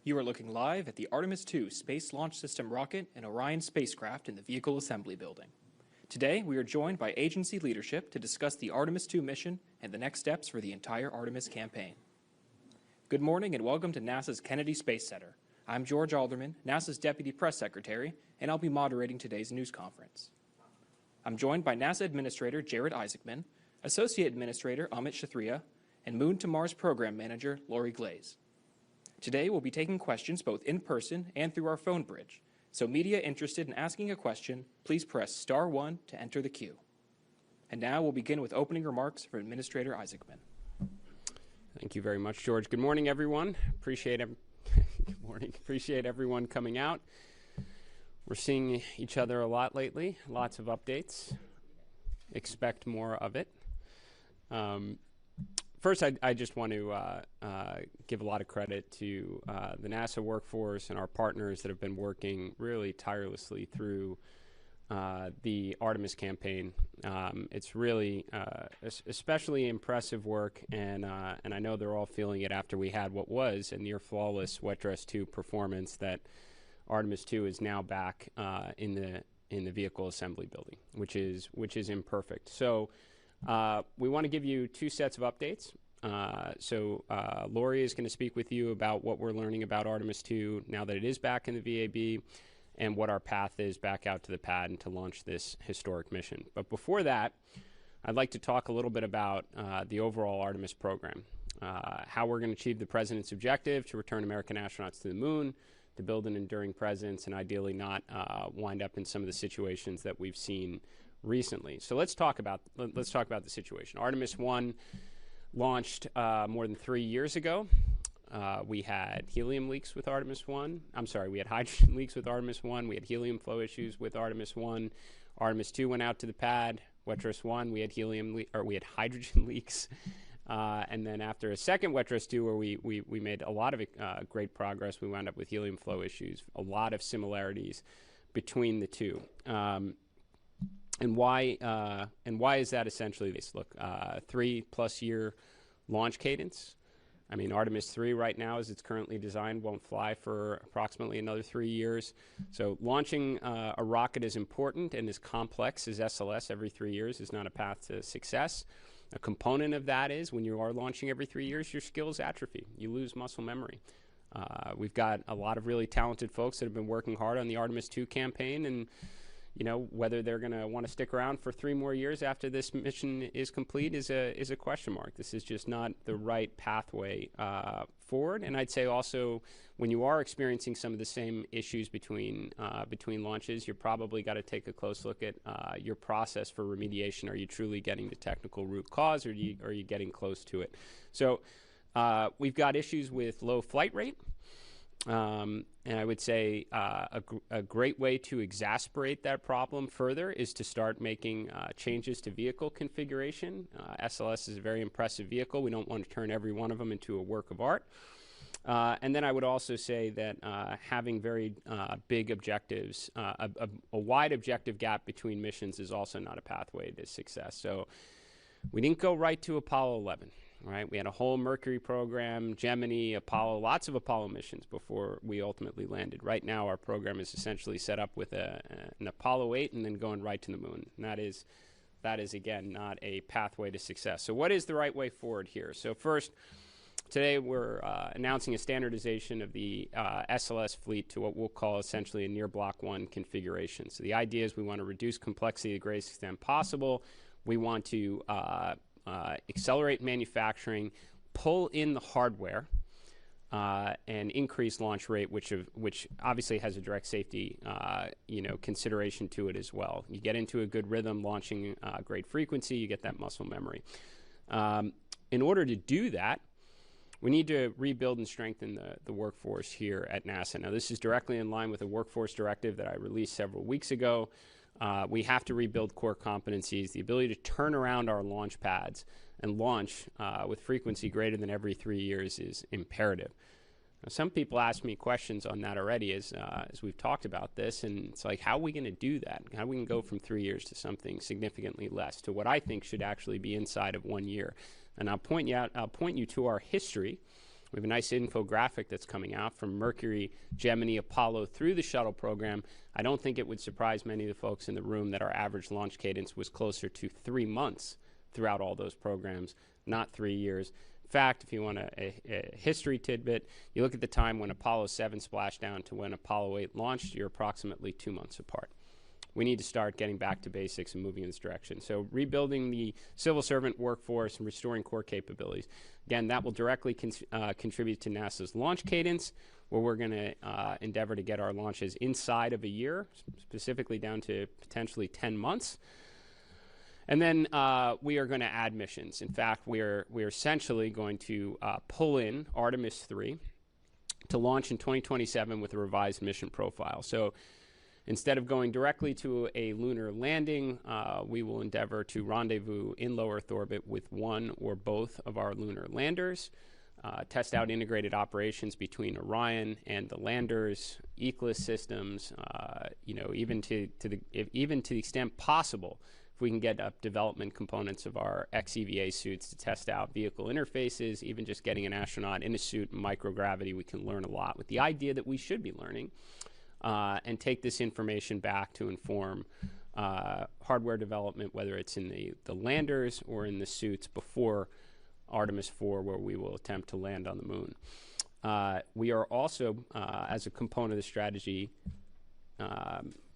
You are looking live at the Artemis II Space Launch System rocket and Orion spacecraft in the Vehicle Assembly Building. Today, we are joined by agency leadership to discuss the Artemis II mission and the next steps for the entire Artemis campaign. Good morning and welcome to NASA's Kennedy Space Center. I'm George Alderman, NASA's Deputy Press Secretary, and I'll be moderating today's news conference. I'm joined by NASA Administrator Jared Isaacman, Associate Administrator Amit Shathria, and Moon to Mars Program Manager Lori Glaze. Today, we'll be taking questions both in person and through our phone bridge. So media interested in asking a question, please press star 1 to enter the queue. And now we'll begin with opening remarks from Administrator Isaacman. Thank you very much, George. Good morning, everyone. Appreciate everyone coming out. We're seeing each other a lot lately. Lots of updates. Expect more of it. First, I just want to give a lot of credit to the NASA workforce and our partners that have been working really tirelessly through the Artemis campaign. It's really especially impressive work, and I know they're all feeling it after we had what was a near flawless Wet Dress 2 performance. That Artemis II is now back in the Vehicle Assembly Building, which is imperfect. So. We want to give you two sets of updates. Lori is going to speak with you about what we're learning about Artemis II now that it is back in the VAB and what our path is back out to the pad and to launch this historic mission. But before that, I'd like to talk a little bit about the overall Artemis program, how we're going to achieve the President's objective to return American astronauts to the moon, to build an enduring presence, and ideally not wind up in some of the situations that we've seen recently. So let's talk about the situation. Artemis I launched more than 3 years ago. We had helium leaks with Artemis I. I'm sorry, we had hydrogen leaks with Artemis I. We had helium flow issues with Artemis I. Artemis II went out to the pad. Wet Dress 1, we had hydrogen leaks. And then after a second Wet Dress 2, where we made a lot of great progress, we wound up with helium flow issues. A lot of similarities between the two. And why is that essentially this? Look, 3+ year launch cadence. I mean, Artemis III right now, as it's currently designed, won't fly for approximately another 3 years. So launching a rocket as important and as complex as SLS every 3 years is not a path to success. A component of that is when you are launching every 3 years, your skills atrophy. You lose muscle memory. We've got a lot of really talented folks that have been working hard on the Artemis II campaign, and you know, whether they're going to want to stick around for 3 more years after this mission is complete is a question mark. This is just not the right pathway forward. And I'd say also, when you are experiencing some of the same issues between launches, you're probably got to take a close look at your process for remediation. Are you truly getting the technical root cause, or are you getting close to it? So we've got issues with low flight rate. And I would say a great way to exacerbate that problem further is to start making changes to vehicle configuration. SLS is a very impressive vehicle. We don't want to turn every one of them into a work of art. And then I would also say that having very big objectives, a wide objective gap between missions is also not a pathway to success. So we didn't go right to Apollo 11. Right, we had a whole Mercury program, Gemini, Apollo, lots of Apollo missions before we ultimately landed. Right now, our program is essentially set up with an Apollo 8 and then going right to the moon. And that is again, not a pathway to success. So what is the right way forward here? So first, today we're announcing a standardization of the SLS fleet to what we'll call essentially a near Block 1 configuration. So the idea is we want to reduce complexity to the greatest extent possible. We want to accelerate manufacturing, pull in the hardware, and increase launch rate, which obviously has a direct safety consideration to it as well. You get into a good rhythm, launching great frequency, you get that muscle memory. In order to do that, we need to rebuild and strengthen the workforce here at NASA. Now, this is directly in line with a workforce directive that I released several weeks ago. We have to rebuild core competencies. The ability to turn around our launch pads and launch with frequency greater than every 3 years is imperative. Now, some people ask me questions on that already as we've talked about this, and it's like, how are we going to do that? How we can go from 3 years to something significantly less, to what I think should actually be inside of 1 year? And I'll point you to our history We have a nice infographic that's coming out from Mercury, Gemini, Apollo through the shuttle program. I don't think it would surprise many of the folks in the room that our average launch cadence was closer to 3 months throughout all those programs, not 3 years. In fact, if you want a history tidbit, you look at the time when Apollo 7 splashed down to when Apollo 8 launched, you're approximately 2 months apart. We need to start getting back to basics and moving in this direction. So rebuilding the civil servant workforce and restoring core capabilities. Again, that will directly contribute to NASA's launch cadence, where we're going to endeavor to get our launches inside of a year, specifically down to potentially 10 months. And then we are going to add missions. In fact, we're essentially going to pull in Artemis II to launch in 2027 with a revised mission profile. So instead of going directly to a lunar landing, we will endeavor to rendezvous in low Earth orbit with one or both of our lunar landers, test out integrated operations between Orion and the landers, ECLSS systems, even to the extent possible, if we can get up development components of our XEVA suits to test out vehicle interfaces, even just getting an astronaut in a suit in microgravity, we can learn a lot with the idea that we should be learning. And take this information back to inform hardware development, whether it's in the landers or in the suits before Artemis IV, where we will attempt to land on the moon. We are also, as a component of the strategy,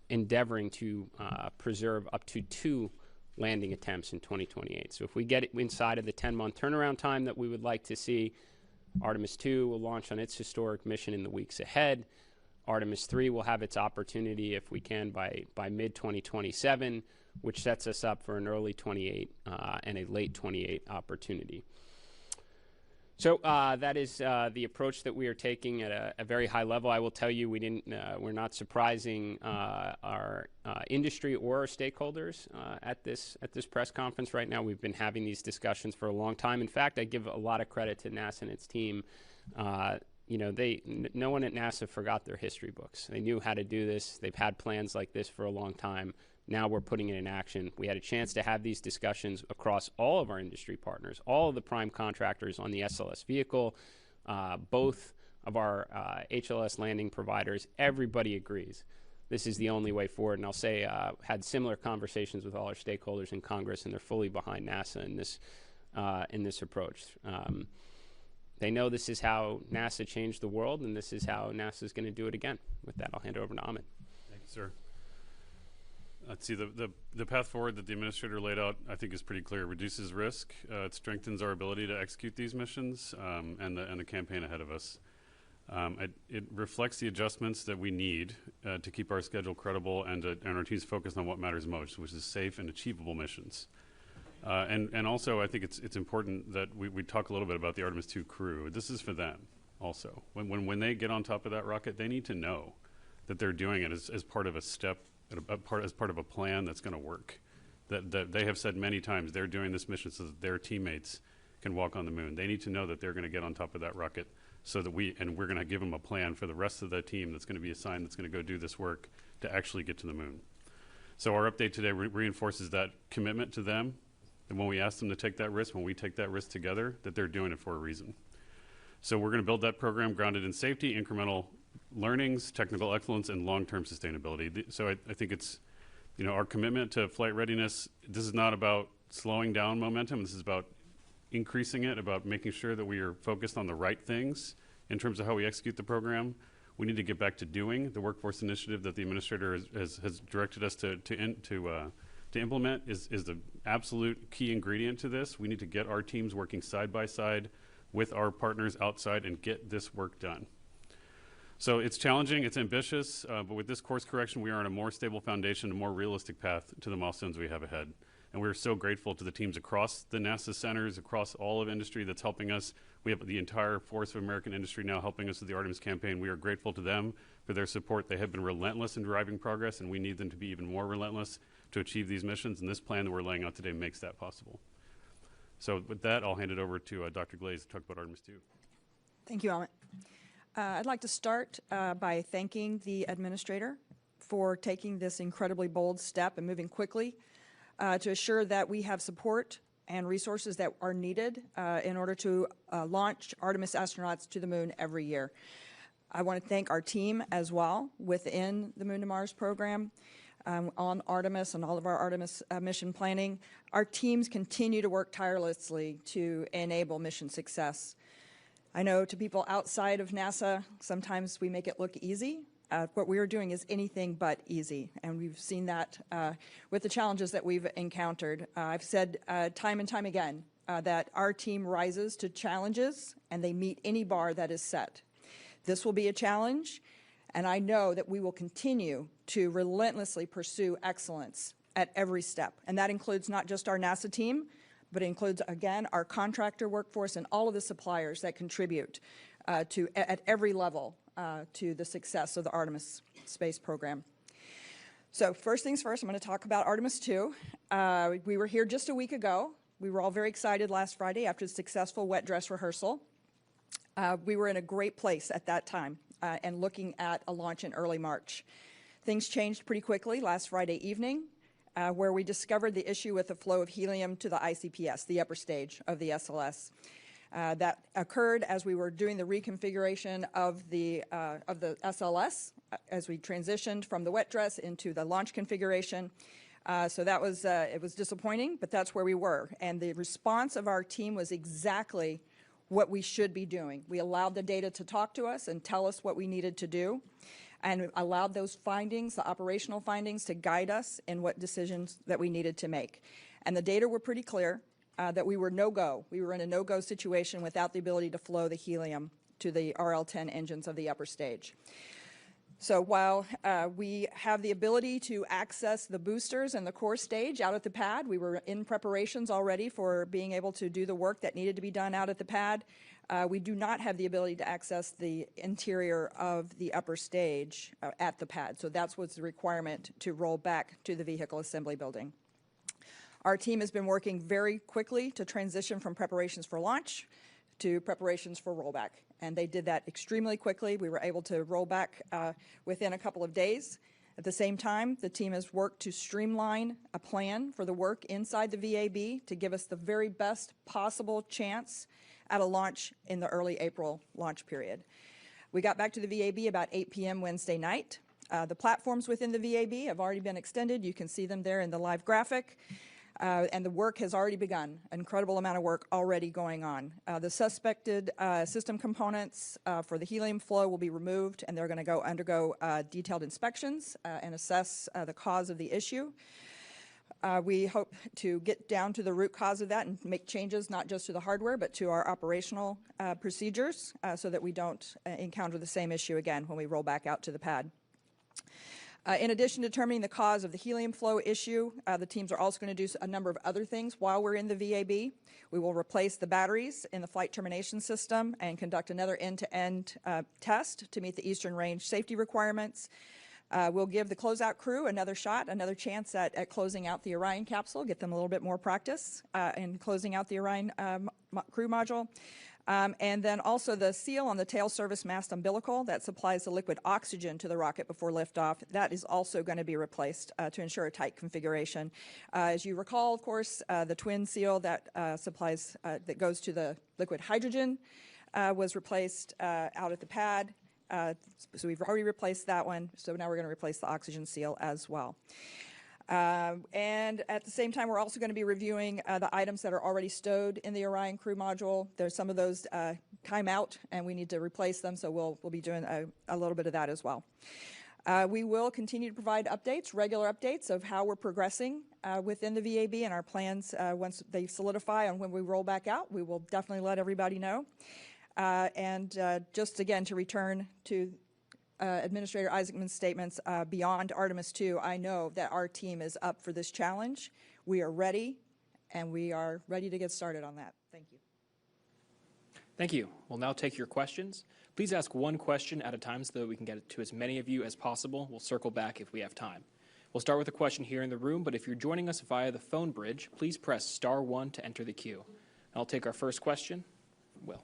endeavoring to preserve up to 2 landing attempts in 2028. So if we get it inside of the 10-month turnaround time that we would like to see, Artemis II will launch on its historic mission in the weeks ahead. Artemis III will have its opportunity, if we can, by mid-2027, which sets us up for an early 28 and a late 28 opportunity. So that is the approach that we are taking at a very high level. I will tell you, we're not surprising our industry or our stakeholders at this press conference right now. We've been having these discussions for a long time. In fact, I give a lot of credit to NASA and its team. No one at NASA forgot their history books. They knew how to do this. They've had plans like this for a long time. Now we're putting it in action. We had a chance to have these discussions across all of our industry partners, all of the prime contractors on the SLS vehicle, both of our HLS landing providers. Everybody agrees this is the only way forward. And I'll say had similar conversations with all our stakeholders in Congress, and they're fully behind NASA in this approach. They know this is how NASA changed the world, and this is how NASA is going to do it again. With that, I'll hand it over to Ahmed. Thank you, sir. Let's see, the path forward that the administrator laid out, I think, is pretty clear. It reduces risk, it strengthens our ability to execute these missions, and the campaign ahead of us. It reflects the adjustments that we need to keep our schedule credible and our teams focused on what matters most, which is safe and achievable missions. And also, I think it's important that we talk a little bit about the Artemis II crew. This is for them also. When they get on top of that rocket, they need to know that they're doing it as part of a step, as part of a plan that's going to work. That they have said many times they're doing this mission so that their teammates can walk on the moon. They need to know that they're going to get on top of that rocket so that we're going to give them a plan for the rest of the team that's going to be assigned, that's going to go do this work to actually get to the moon. So our update today reinforces that commitment to them. And when we ask them to take that risk, when we take that risk together, that they're doing it for a reason. So we're going to build that program grounded in safety, incremental learnings, technical excellence, and long-term sustainability. So I think it's, our commitment to flight readiness, this is not about slowing down momentum. This is about increasing it, about making sure that we are focused on the right things in terms of how we execute the program. We need to get back to doing the workforce initiative that the administrator has directed us to implement is the absolute key ingredient to this. We need to get our teams working side by side with our partners outside and get this work done. So it's challenging, it's ambitious, but with this course correction, we are on a more stable foundation, a more realistic path to the milestones we have ahead. And we're so grateful to the teams across the NASA centers, across all of industry that's helping us. We have the entire force of American industry now helping us with the Artemis campaign. We are grateful to them for their support. They have been relentless in driving progress, and we need them to be even more relentless to achieve these missions. And this plan that we're laying out today makes that possible. So with that, I'll hand it over to Dr. Glaze to talk about Artemis II. Thank you, Ahmed. I'd like to start by thanking the administrator for taking this incredibly bold step and moving quickly to assure that we have support and resources that are needed in order to launch Artemis astronauts to the moon every year. I want to thank our team as well within the Moon to Mars program on Artemis and all of our Artemis mission planning. Our teams continue to work tirelessly to enable mission success. I know to people outside of NASA, sometimes we make it look easy. What we are doing is anything but easy, and we've seen that with the challenges that we've encountered. I've said time and time again that our team rises to challenges and they meet any bar that is set. This will be a challenge, and I know that we will continue to relentlessly pursue excellence at every step. And that includes not just our NASA team, but it includes, again, our contractor workforce and all of the suppliers that contribute at every level to the success of the Artemis space program. So first things first, I'm going to talk about Artemis II. We were here just a week ago. We were all very excited last Friday after the successful wet dress rehearsal. We were in a great place at that time and looking at a launch in early March. Things changed pretty quickly last Friday evening where we discovered the issue with the flow of helium to the ICPS, the upper stage of the SLS. That occurred as we were doing the reconfiguration of the SLS as we transitioned from the wet dress into the launch configuration. So that was, it was disappointing, but that's where we were. And the response of our team was exactly what we should be doing. We allowed the data to talk to us and tell us what we needed to do, and allowed those findings, the operational findings, to guide us in what decisions that we needed to make. And the data were pretty clear that we were no-go. We were in a no-go situation without the ability to flow the helium to the RL-10 engines of the upper stage. So while we have the ability to access the boosters and the core stage out at the pad, we were in preparations already for being able to do the work that needed to be done out at the pad. We do not have the ability to access the interior of the upper stage at the pad. So that's what's the requirement to roll back to the vehicle assembly building. Our team has been working very quickly to transition from preparations for launch to preparations for rollback. And they did that extremely quickly. We were able to roll back within a couple of days. At the same time, the team has worked to streamline a plan for the work inside the VAB to give us the very best possible chance at a launch in the early April launch period. We got back to the VAB about 8 p.m. Wednesday night. The platforms within the VAB have already been extended. You can see them there in the live graphic. And the work has already begun, an incredible amount of work already going on. The suspected system components for the helium flow will be removed, and they're going to undergo detailed inspections and assess the cause of the issue. We hope to get down to the root cause of that and make changes not just to the hardware but to our operational procedures so that we don't encounter the same issue again when we roll back out to the pad. In addition to determining the cause of the helium flow issue, the teams are also going to do a number of other things while we're in the VAB. We will replace the batteries in the flight termination system and conduct another end-to-end test to meet the Eastern Range safety requirements. We'll give the closeout crew another shot, another chance at closing out the Orion capsule, get them a little bit more practice in closing out the Orion crew module. And then also the seal on the tail service mast umbilical that supplies the liquid oxygen to the rocket before liftoff, that is also going to be replaced to ensure a tight configuration. As you recall, of course, the twin seal that supplies, that goes to the liquid hydrogen was replaced out at the pad. So we've already replaced that one, so now we're going to replace the oxygen seal as well. And at the same time, we're also going to be reviewing the items that are already stowed in the Orion crew module. There's some of those time out, and we need to replace them, so we'll be doing a little bit of that as well. We will continue to provide updates, regular updates of how we're progressing within the VAB and our plans once they solidify on when we roll back out. We will definitely let everybody know. And just again to return to Administrator Isaacman's statements, beyond Artemis II, I know that our team is up for this challenge. We are ready, and we are ready to get started on that. Thank you. Thank you. We'll now take your questions. Please ask one question at a time so that we can get to as many of you as possible. We'll circle back if we have time. We'll start with a question here in the room, but if you're joining us via the phone bridge, please press *1 to enter the queue. I'll take our first question. Will.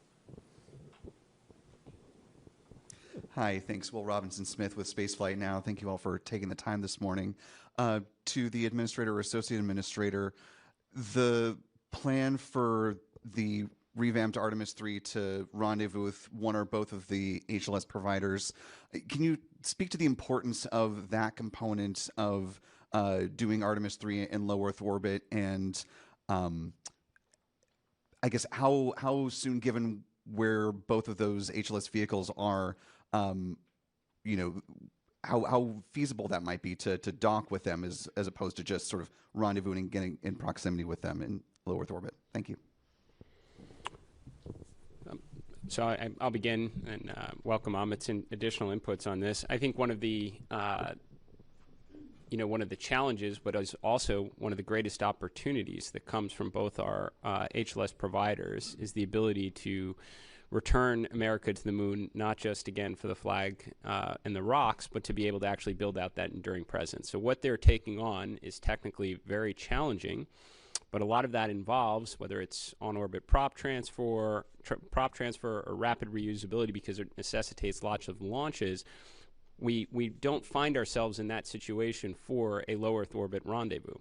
Hi, thanks. Will Robinson-Smith with Spaceflight Now. Thank you all for taking the time this morning. To the administrator or associate administrator, the plan for the revamped Artemis III to rendezvous with one or both of the HLS providers. Can you speak to the importance of that component of doing Artemis III in low Earth orbit, and I guess how soon, given where both of those HLS vehicles are, how feasible that might be to dock with them as opposed to just sort of rendezvousing and getting in proximity with them in low Earth orbit? Thank you. So I'll begin and welcome Amit's additional inputs on this. I think one of the one of the challenges, but is also one of the greatest opportunities that comes from both our HLS providers, is the ability to return America to the moon, not just, again, for the flag and the rocks, but to be able to actually build out that enduring presence. So what they're taking on is technically very challenging, but a lot of that involves, whether it's on-orbit prop transfer or rapid reusability, because it necessitates lots of launches. We don't find ourselves in that situation for a low Earth orbit rendezvous.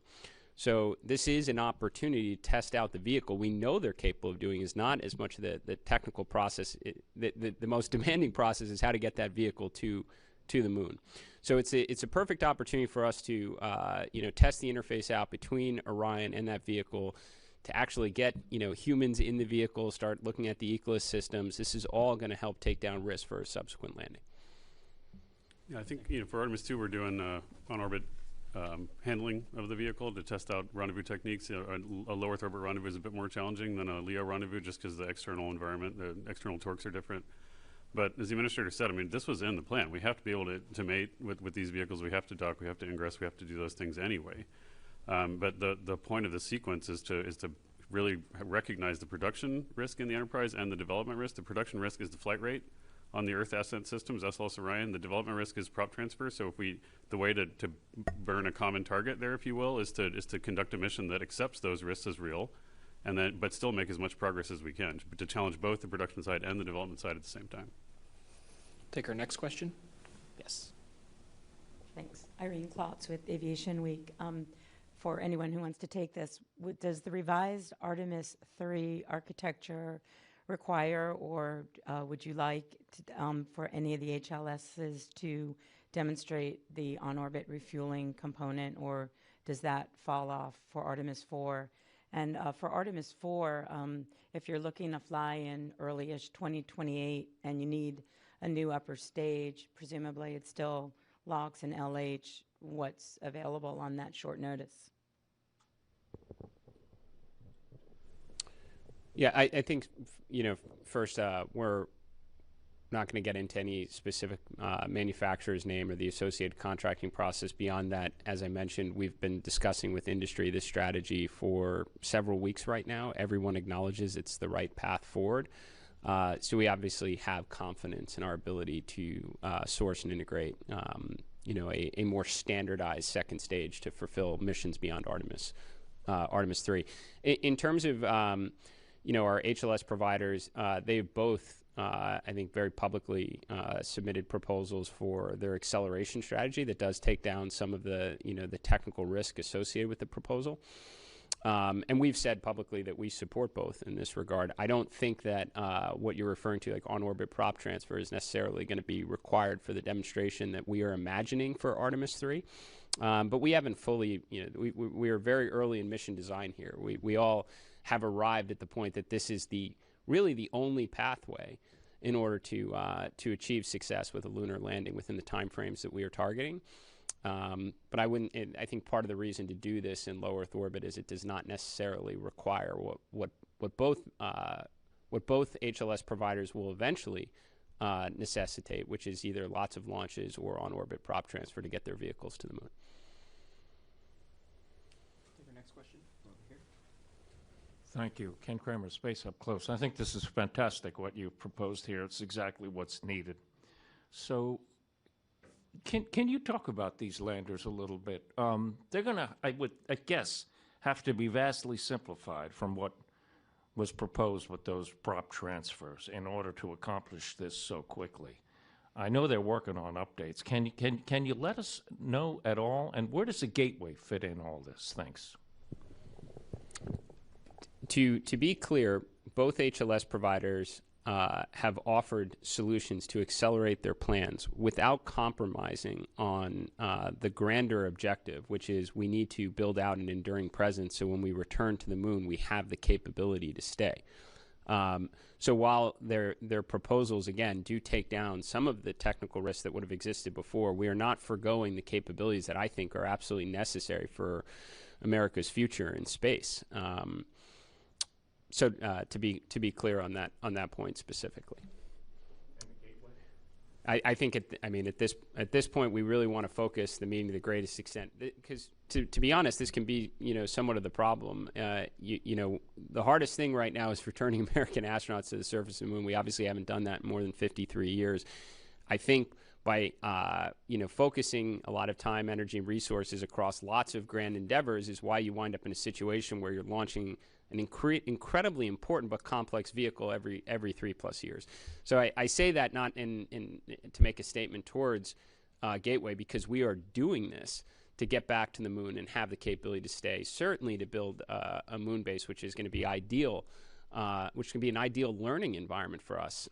So this is an opportunity to test out the vehicle. We know they're capable of doing is not as much the technical process. The most demanding process is how to get that vehicle to the moon. So it's a perfect opportunity for us to test the interface out between Orion and that vehicle, to actually get humans in the vehicle, start looking at the ecosystems. This is all going to help take down risk for a subsequent landing. Yeah, I think for Artemis II, we're doing on-orbit handling of the vehicle to test out rendezvous techniques. A low Earth orbit rendezvous is a bit more challenging than a LEO rendezvous, just because the external environment, the external torques are different. But as the administrator said, I mean, this was in the plan. We have to be able to mate with these vehicles. We have to dock. We have to ingress. We have to do those things anyway. But the point of the sequence is to really recognize the production risk in the Enterprise and the development risk. The production risk is the flight rate on the Earth Ascent Systems, SLS Orion. The development risk is prop transfer. So the way to burn a common target there, if you will, is to conduct a mission that accepts those risks as real, and but still make as much progress as we can, to challenge both the production side and the development side at the same time. Take our next question. Yes. Thanks. Irene Klotz with Aviation Week. For anyone who wants to take this, does the revised Artemis III architecture require, or would you like for any of the HLSs to demonstrate the on-orbit refueling component, or does that fall off for Artemis IV? And for Artemis IV, if you're looking to fly in early-ish 2028 and you need a new upper stage, presumably it's still LOX and LH, what's available on that short notice? Yeah, I think, first, we're not going to get into any specific manufacturer's name or the associated contracting process. Beyond that, as I mentioned, we've been discussing with industry this strategy for several weeks right now. Everyone acknowledges it's the right path forward. So we obviously have confidence in our ability to source and integrate, a more standardized second stage to fulfill missions beyond Artemis III. In terms of our HLS providers, they've both, I think, very publicly submitted proposals for their acceleration strategy that does take down some of the, the technical risk associated with the proposal. And we've said publicly that we support both in this regard. I don't think that what you're referring to, like on-orbit prop transfer, is necessarily going to be required for the demonstration that we are imagining for Artemis III. But we haven't fully, we are very early in mission design here. We all have arrived at the point that this is really the only pathway in order to achieve success with a lunar landing within the timeframes that we are targeting. But I think part of the reason to do this in low Earth orbit is it does not necessarily require what both HLS providers will eventually necessitate, which is either lots of launches or on-orbit prop transfer to get their vehicles to the moon. Take our next question over here. Thank you. Ken Kramer, Space Up Close. I think this is fantastic, what you've proposed here. It's exactly what's needed. So can you talk about these landers a little bit? They're going to, I guess, have to be vastly simplified from what was proposed with those prop transfers in order to accomplish this so quickly. I know they're working on updates. Can you let us know at all? And where does the gateway fit in all this? Thanks. To be clear, both HLS providers have offered solutions to accelerate their plans without compromising on the grander objective, which is we need to build out an enduring presence so when we return to the moon, we have the capability to stay. So while their proposals, again, do take down some of the technical risks that would have existed before, we are not forgoing the capabilities that I think are absolutely necessary for America's future in space. So to be clear on that point specifically, I think at this point we really want to focus the meeting to the greatest extent, because to be honest, this can be somewhat of the problem. The hardest thing right now is returning American astronauts to the surface of the moon. We obviously haven't done that in more than 53 years. I think by focusing a lot of time, energy, and resources across lots of grand endeavors is why you wind up in a situation where you're launching an incredibly important but complex vehicle every 3+ years. So I say that not to make a statement towards Gateway, because we are doing this to get back to the moon and have the capability to stay, certainly to build a moon base, which is going to be ideal, which can be an ideal learning environment for us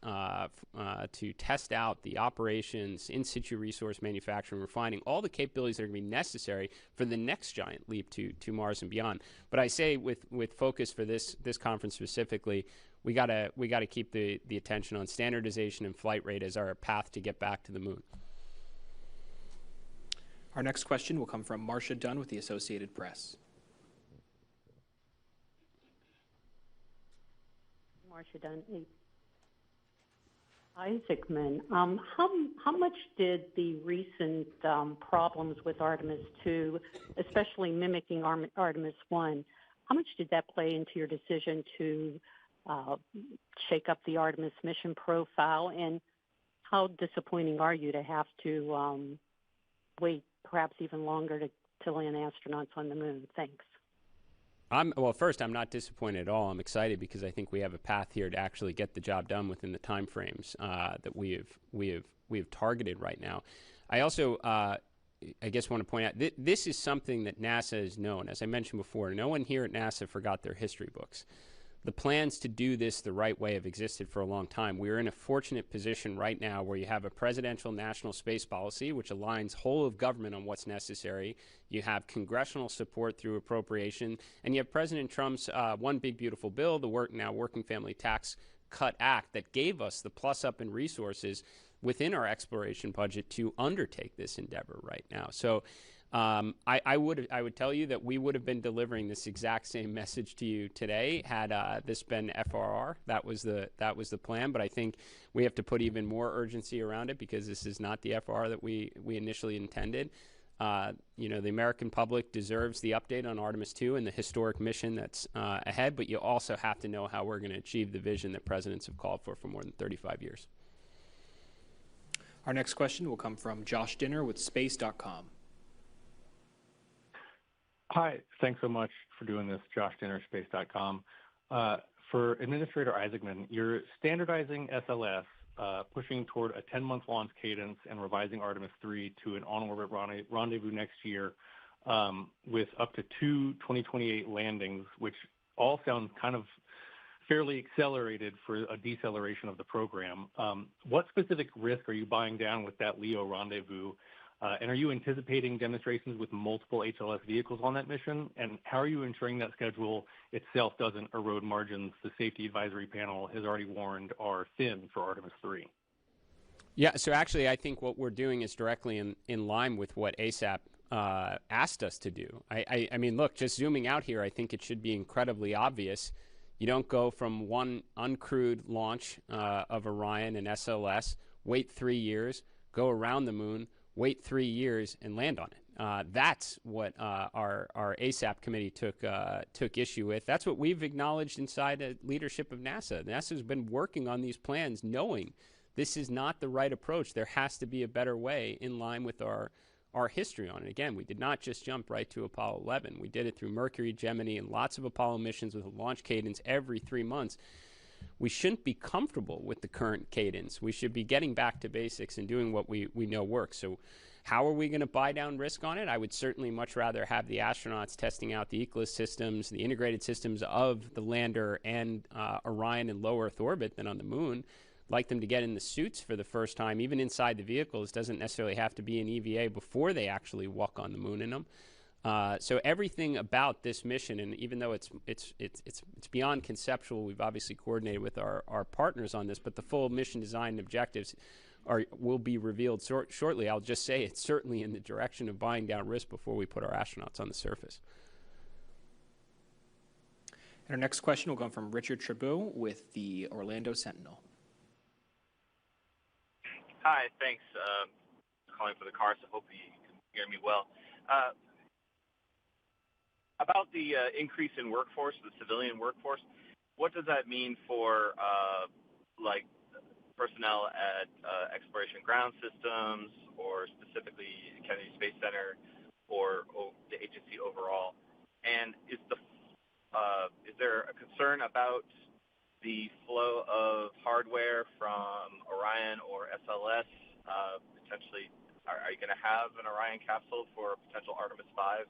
to test out the operations, in situ resource manufacturing, refining, all the capabilities that are going to be necessary for the next giant leap to Mars and beyond. But I say with focus for this conference specifically, we gotta keep the attention on standardization and flight rate as our path to get back to the moon. Our next question will come from Marcia Dunn with the Associated Press. Marcia Dunn, Isaacman. How much did the recent problems with Artemis II, especially mimicking Artemis I, how much did that play into your decision to shake up the Artemis mission profile? And how disappointing are you to have to wait perhaps even longer to land astronauts on the moon? Thanks. Well, first, I'm not disappointed at all. I'm excited because I think we have a path here to actually get the job done within the time frames that we have targeted right now. I also, I guess, want to point out this is something that NASA has known. As I mentioned before, no one here at NASA forgot their history books. The plans to do this the right way have existed for a long time. We are in a fortunate position right now where you have a presidential national space policy which aligns whole of government on what's necessary. You have congressional support through appropriation, and you have President Trump's One Big Beautiful Bill, the Working Family Tax Cut Act, that gave us the plus up in resources within our exploration budget to undertake this endeavor right now. So I would tell you that we would have been delivering this exact same message to you today had this been FRR. That was the plan. But I think we have to put even more urgency around it because this is not the FRR that we initially intended. The American public deserves the update on Artemis II and the historic mission that's ahead. But you also have to know how we're going to achieve the vision that presidents have called for more than 35 years. Our next question will come from Josh Dinner with Space.com. Hi, thanks so much for doing this. Josh Dinner, Space.com. For Administrator Isaacman, you're standardizing SLS, pushing toward a 10-month launch cadence and revising Artemis III to an on-orbit rendezvous next year with up to 2 2028 landings, which all sound kind of fairly accelerated for a deceleration of the program. What specific risk are you buying down with that LEO rendezvous? And are you anticipating demonstrations with multiple HLS vehicles on that mission? And how are you ensuring that schedule itself doesn't erode margins the Safety Advisory Panel has already warned are thin for Artemis III? Yeah, so actually I think what we're doing is directly in line with what ASAP asked us to do. I mean, look, just zooming out here, I think it should be incredibly obvious. You don't go from one uncrewed launch of Orion and SLS, wait 3 years, go around the moon, wait 3 years, and land on it. That's what our ASAP committee took issue with. That's what we've acknowledged inside the leadership of NASA. NASA's been working on these plans knowing this is not the right approach. There has to be a better way in line with our history on it. Again, we did not just jump right to Apollo 11. We did it through Mercury, Gemini, and lots of Apollo missions with a launch cadence every 3 months. We shouldn't be comfortable with the current cadence. We should be getting back to basics and doing what we know works. So How are we going to buy down risk on it? I would certainly much rather have the astronauts testing out the ecosystems, the integrated systems of the lander and Orion in low Earth orbit than on the moon. Like them to get in the suits for the first time, even inside the vehicles. Doesn't necessarily have to be an EVA before they actually walk on the moon in them. So everything about this mission, and even though it's beyond conceptual, we've obviously coordinated with our partners on this, but the full mission design and objectives will be revealed shortly. I'll just say it's certainly in the direction of buying down risk before we put our astronauts on the surface. And our next question will come from Richard Trudeau with the Orlando Sentinel. Hi, thanks. Calling for the car, so hope you can hear me well. About the increase in workforce, the civilian workforce, what does that mean for like personnel at Exploration Ground Systems, or specifically Kennedy Space Center, or the agency overall? And is there a concern about the flow of hardware from Orion or SLS? Potentially, are you going to have an Orion capsule for potential Artemis 5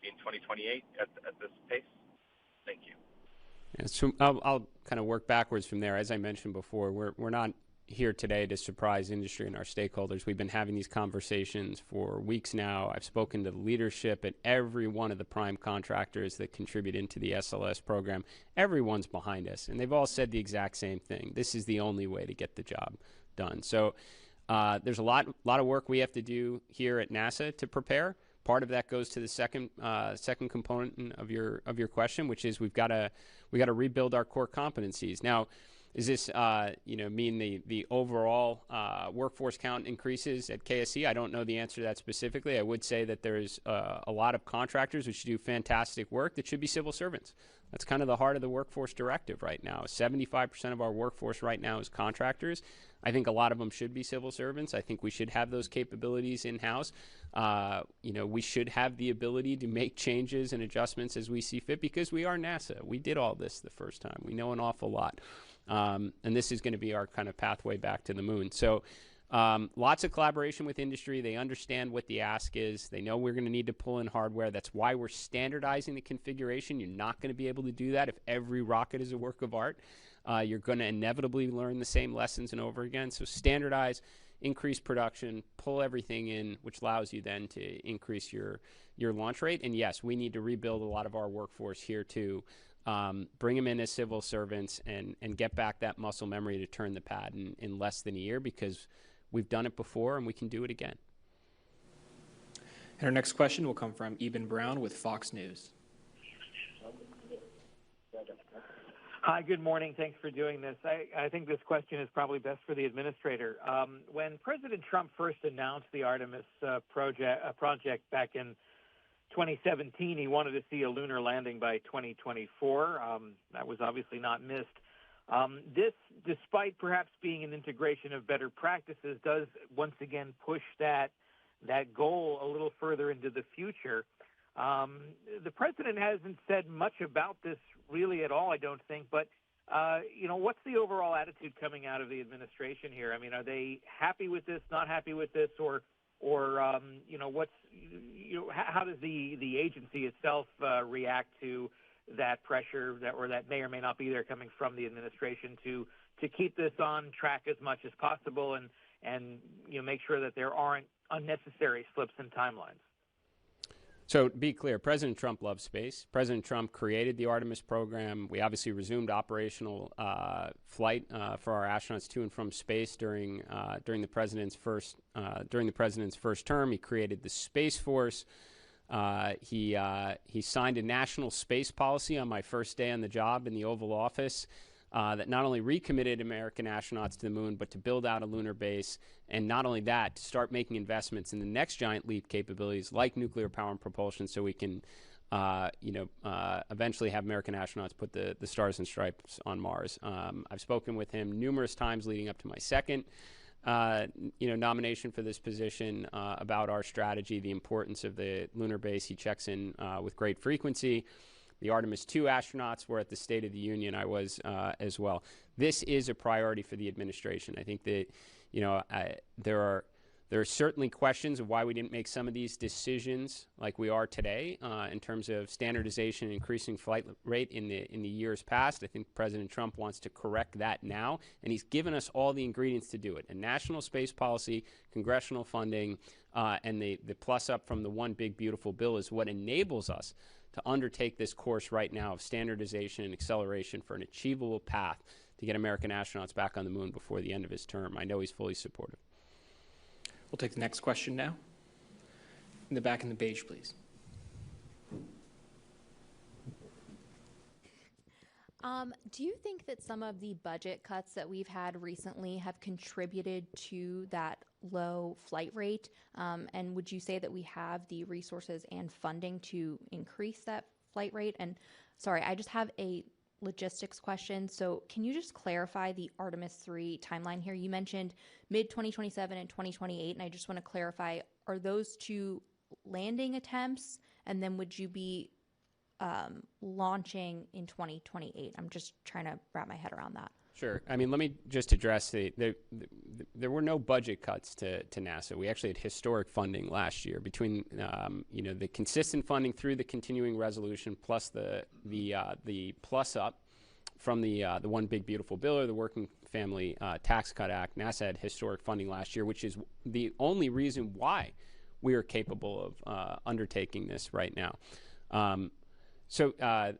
in 2028 at this pace? Thank you. Yeah, so I'll kind of work backwards from there. As I mentioned before, we're not here today to surprise industry and our stakeholders. We've been having these conversations for weeks now. I've spoken to the leadership at every one of the prime contractors that contribute into the SLS program. Everyone's behind us, and they've all said the exact same thing. This is the only way to get the job done. So there's a lot of work we have to do here at NASA to prepare. Part of that goes to the second component of your question, which is we got to rebuild our core competencies. Now, does this mean the overall workforce count increases at KSC? I don't know the answer to that specifically. I would say that there's a lot of contractors which do fantastic work that should be civil servants. That's kind of the heart of the workforce directive right now. 75% of our workforce right now is contractors. I think a lot of them should be civil servants. I think we should have those capabilities in-house. We should have the ability to make changes and adjustments as we see fit, because we are NASA. We did all this the first time. We know an awful lot. And this is going to be our kind of pathway back to the moon. So lots of collaboration with industry. They understand what the ask is. They know we're going to need to pull in hardware. That's why we're standardizing the configuration. You're not going to be able to do that if every rocket is a work of art. You're going to inevitably learn the same lessons and over again. So standardize, increase production, pull everything in, which allows you then to increase your launch rate. And yes, we need to rebuild a lot of our workforce here too. Bring them in as civil servants and get back that muscle memory to turn the pad in less than a year, because we've done it before and we can do it again. And our next question will come from Eben Brown with Fox News. Hi, good morning. Thanks for doing this. I think this question is probably best for the administrator. When President Trump first announced the Artemis project back in 2017, he wanted to see a lunar landing by 2024. That was obviously not missed. This, despite perhaps being an integration of better practices, does once again push that goal a little further into the future. The president hasn't said much about this really at all, I don't think, but what's the overall attitude coming out of the administration here? I mean, are they happy with this, not happy with this, or how does the agency itself react to that pressure that may or may not be there coming from the administration to keep this on track as much as possible and make sure that there aren't unnecessary slips in timelines? So to be clear, President Trump loves space. President Trump created the Artemis program. We obviously resumed operational flight for our astronauts to and from space during the president's first term. He created the Space Force. He signed a national space policy on my first day on the job in the Oval Office that not only recommitted American astronauts to the moon, but to build out a lunar base, and not only that, to start making investments in the next giant leap capabilities like nuclear power and propulsion, so we can, eventually have American astronauts put the stars and stripes on Mars. I've spoken with him numerous times leading up to my second, nomination for this position about our strategy, the importance of the lunar base. He checks in with great frequency. The Artemis II astronauts were at the State of the Union. I was as well. This is a priority for the administration. I think that, there are There are certainly questions of why we didn't make some of these decisions like we are today in terms of standardization and increasing flight rate in the years past. I think President Trump wants to correct that now, and he's given us all the ingredients to do it. A national space policy, congressional funding, and the plus up from the One Big Beautiful Bill is what enables us to undertake this course right now of standardization and acceleration for an achievable path to get American astronauts back on the moon before the end of his term. I know he's fully supportive. We'll take the next question now. In the back in the beige, please. Do you think that some of the budget cuts that we've had recently have contributed to that low flight rate? And would you say that we have the resources and funding to increase that flight rate? And sorry, I just have a logistics question. So can you just clarify the Artemis III timeline here? You mentioned mid-2027 and 2028, and I just want to clarify, are those two landing attempts? And then would you be launching in 2028? I'm just trying to wrap my head around that. Sure. I mean, let me just address there were no budget cuts to NASA. We actually had historic funding last year between the consistent funding through the continuing resolution plus the plus up from the One Big Beautiful Bill or the Working Family Tax Cut Act. NASA had historic funding last year, which is the only reason why we are capable of undertaking this right now. So I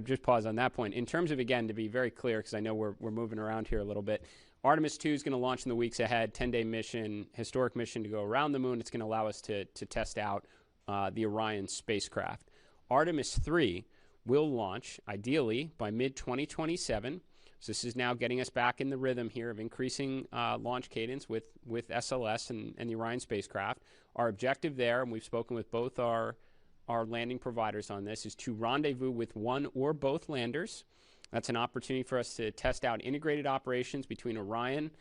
just pause on that point. In terms of, again, to be very clear, because I know we're moving around here a little bit, Artemis II is going to launch in the weeks ahead, 10-day mission, historic mission to go around the moon. It's going to allow us to test out the Orion spacecraft. Artemis III will launch, ideally, by mid-2027. So this is now getting us back in the rhythm here of increasing launch cadence with SLS and the Orion spacecraft. Our objective there, and we've spoken with both our landing providers on this, is to rendezvous with one or both landers. That's an opportunity for us to test out integrated operations between Orion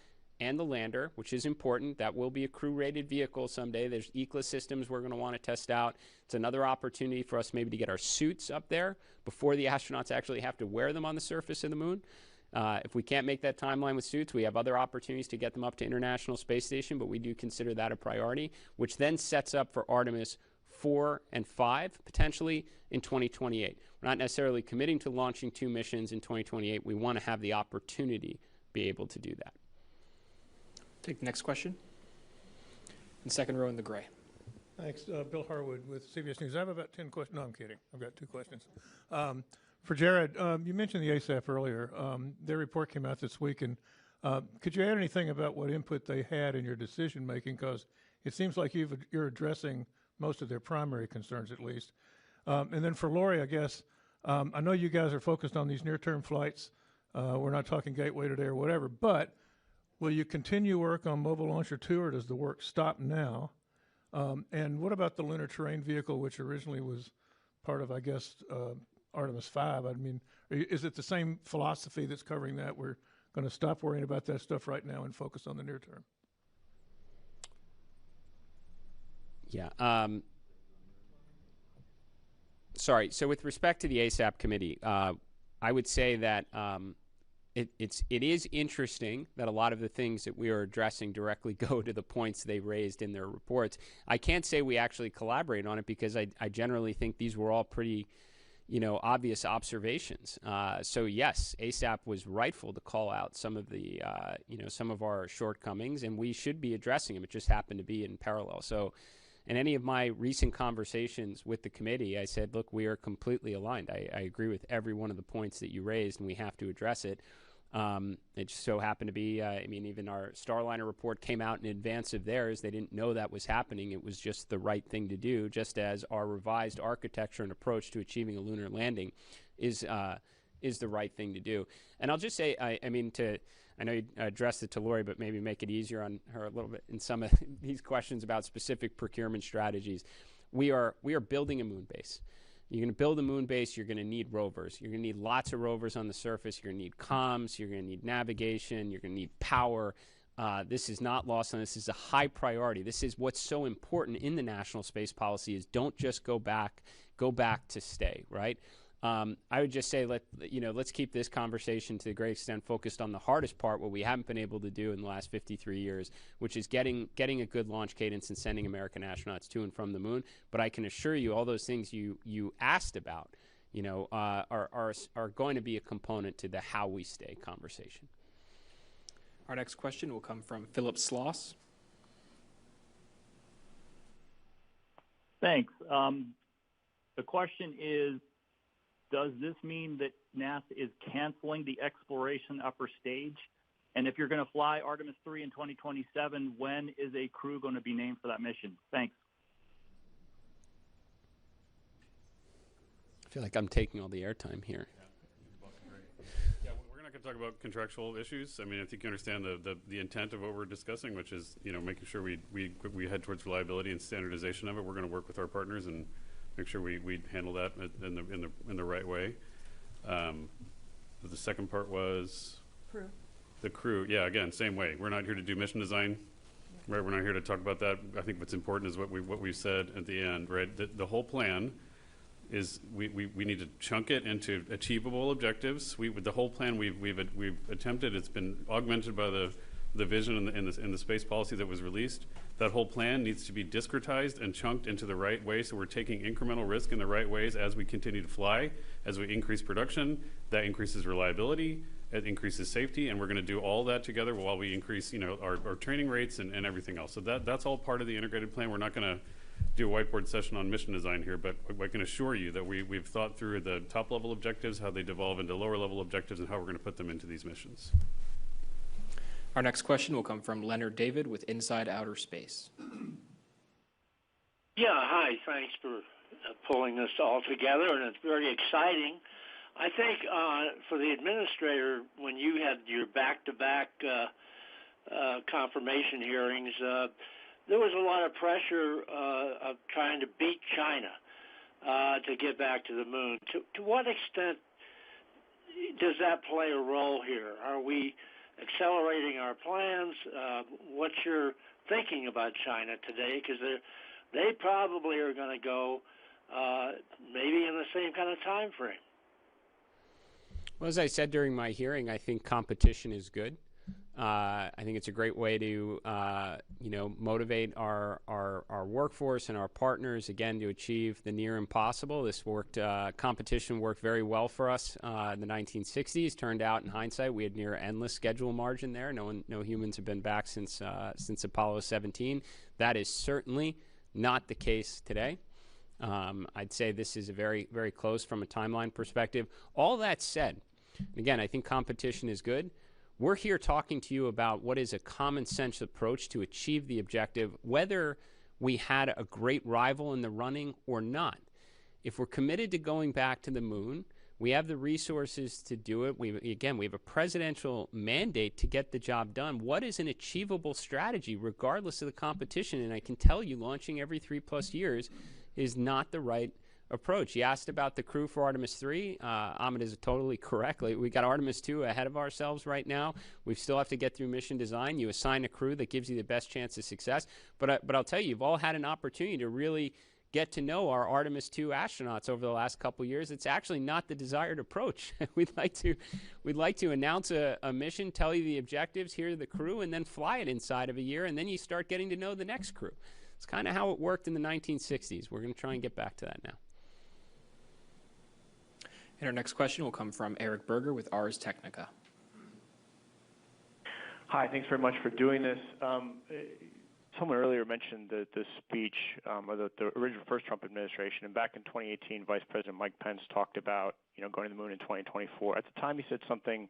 and the lander, which is important. That will be a crew-rated vehicle someday. There's ECLA systems we're going to want to test out. It's another opportunity for us maybe to get our suits up there before the astronauts actually have to wear them on the surface of the moon. If we can't make that timeline with suits, we have other opportunities to get them up to International Space Station, but we do consider that a priority, which then sets up for Artemis 4 and 5 potentially in 2028. We're not necessarily committing to launching 2 missions in 2028. We want to have the opportunity to be able to do that. Take the next question. In the second row in the gray. Thanks. Bill Harwood with CBS News. I have about 10 questions. No, I'm kidding. I've got 2 questions. For Jared, you mentioned the ASAP earlier. Their report came out this week, and could you add anything about what input they had in your decision making? Because it seems like you're addressing most of their primary concerns, at least. And then for Lori, I guess, I know you guys are focused on these near-term flights. We're not talking Gateway today or whatever, but will you continue work on Mobile Launcher 2, or does the work stop now? And what about the Lunar Terrain Vehicle, which originally was part of, I guess, Artemis 5? I mean, is it the same philosophy that's covering that? We're going to stop worrying about that stuff right now and focus on the near term. Yeah. Sorry. So with respect to the ASAP committee, I would say that it is interesting that a lot of the things that we are addressing directly go to the points they raised in their reports. I can't say we actually collaborate on it because I generally think these were all pretty, obvious observations. So yes, ASAP was rightful to call out some of the, some of our shortcomings, and we should be addressing them. It just happened to be in parallel. So in any of my recent conversations with the committee, I said, look, we are completely aligned. I agree with every one of the points that you raised, and we have to address it. It just so happened to be, even our Starliner report came out in advance of theirs. They didn't know that was happening. It was just the right thing to do, just as our revised architecture and approach to achieving a lunar landing is the right thing to do. And I'll just say, I know you addressed it to Lori, but maybe make it easier on her a little bit in some of these questions about specific procurement strategies. We are building a moon base. You're going to build a moon base, you're going to need rovers. You're going to need lots of rovers on the surface. You're going to need comms. You're going to need navigation. You're going to need power. This is not lost on us. This is a high priority. This is what's so important in the national space policy is don't just go back to stay, right? I would just say let's keep this conversation to a great extent focused on the hardest part, what we haven't been able to do in the last 53 years, which is getting a good launch cadence and sending American astronauts to and from the moon. But I can assure you, all those things you asked about, are going to be a component to the how we stay conversation. Our next question will come from Philip Sloss. Thanks. The question is, does this mean that NASA is canceling the exploration upper stage? And if you're going to fly Artemis III in 2027, when is a crew going to be named for that mission? Thanks. I feel like I'm taking all the airtime here. Yeah, we're not going to talk about contractual issues. I mean, I think you understand the intent of what we're discussing, which is making sure we head towards reliability and standardization of it. We're going to work with our partners and make sure we handle that in the right way. The second part was Crew. the crew. Yeah, again, same way. We're not here to do mission design, right? We're not here to talk about that. I think what's important is what we've said at the end, right? The whole plan is we need to chunk it into achievable objectives. The whole plan we've attempted. It's been augmented by the vision in the space policy that was released. That whole plan needs to be discretized and chunked into the right way, so we're taking incremental risk in the right ways as we continue to fly, as we increase production. That increases reliability, it increases safety, and we're going to do all that together while we increase our training rates and everything else. So that's all part of the integrated plan. We're not going to do a whiteboard session on mission design here, but I can assure you that we've thought through the top level objectives, how they devolve into lower level objectives, and how we're going to put them into these missions. Our next question will come from Leonard David with Inside Outer Space. Yeah, hi. Thanks for pulling this all together, and it's very exciting. I think for the administrator, when you had your back-to-back confirmation hearings, there was a lot of pressure of trying to beat China to get back to the moon. To what extent does that play a role here? Are we accelerating our plans? What's your thinking about China today? Because they probably are going to go maybe in the same kind of time frame. Well, as I said during my hearing, I think competition is good. I think it's a great way to, motivate our workforce and our partners, again, to achieve the near impossible. This competition worked very well for us in the 1960s. Turned out, in hindsight, we had near endless schedule margin there. No humans have been back since Apollo 17. That is certainly not the case today. I'd say this is a very, very close from a timeline perspective. All that said, again, I think competition is good. We're here talking to you about what is a common sense approach to achieve the objective, whether we had a great rival in the running or not. If we're committed to going back to the moon, we have the resources to do it. We have a presidential mandate to get the job done. What is an achievable strategy regardless of the competition? And I can tell you, launching every 3+ years is not the right approach. You asked about the crew for Artemis III. Ahmed is totally correct. We got Artemis II ahead of ourselves right now. We still have to get through mission design. You assign a crew that gives you the best chance of success. But I'll tell you, you've all had an opportunity to really get to know our Artemis II astronauts over the last couple of years. It's actually not the desired approach. We'd like to announce a mission, tell you the objectives, here are the crew, and then fly it inside of a year, and then you start getting to know the next crew. It's kind of how it worked in the 1960s. We're going to try and get back to that now. And our next question will come from Eric Berger with Ars Technica. Hi, thanks very much for doing this. Someone earlier mentioned the speech of the original first Trump administration, and back in 2018, Vice President Mike Pence talked about going to the moon in 2024. At the time, he said something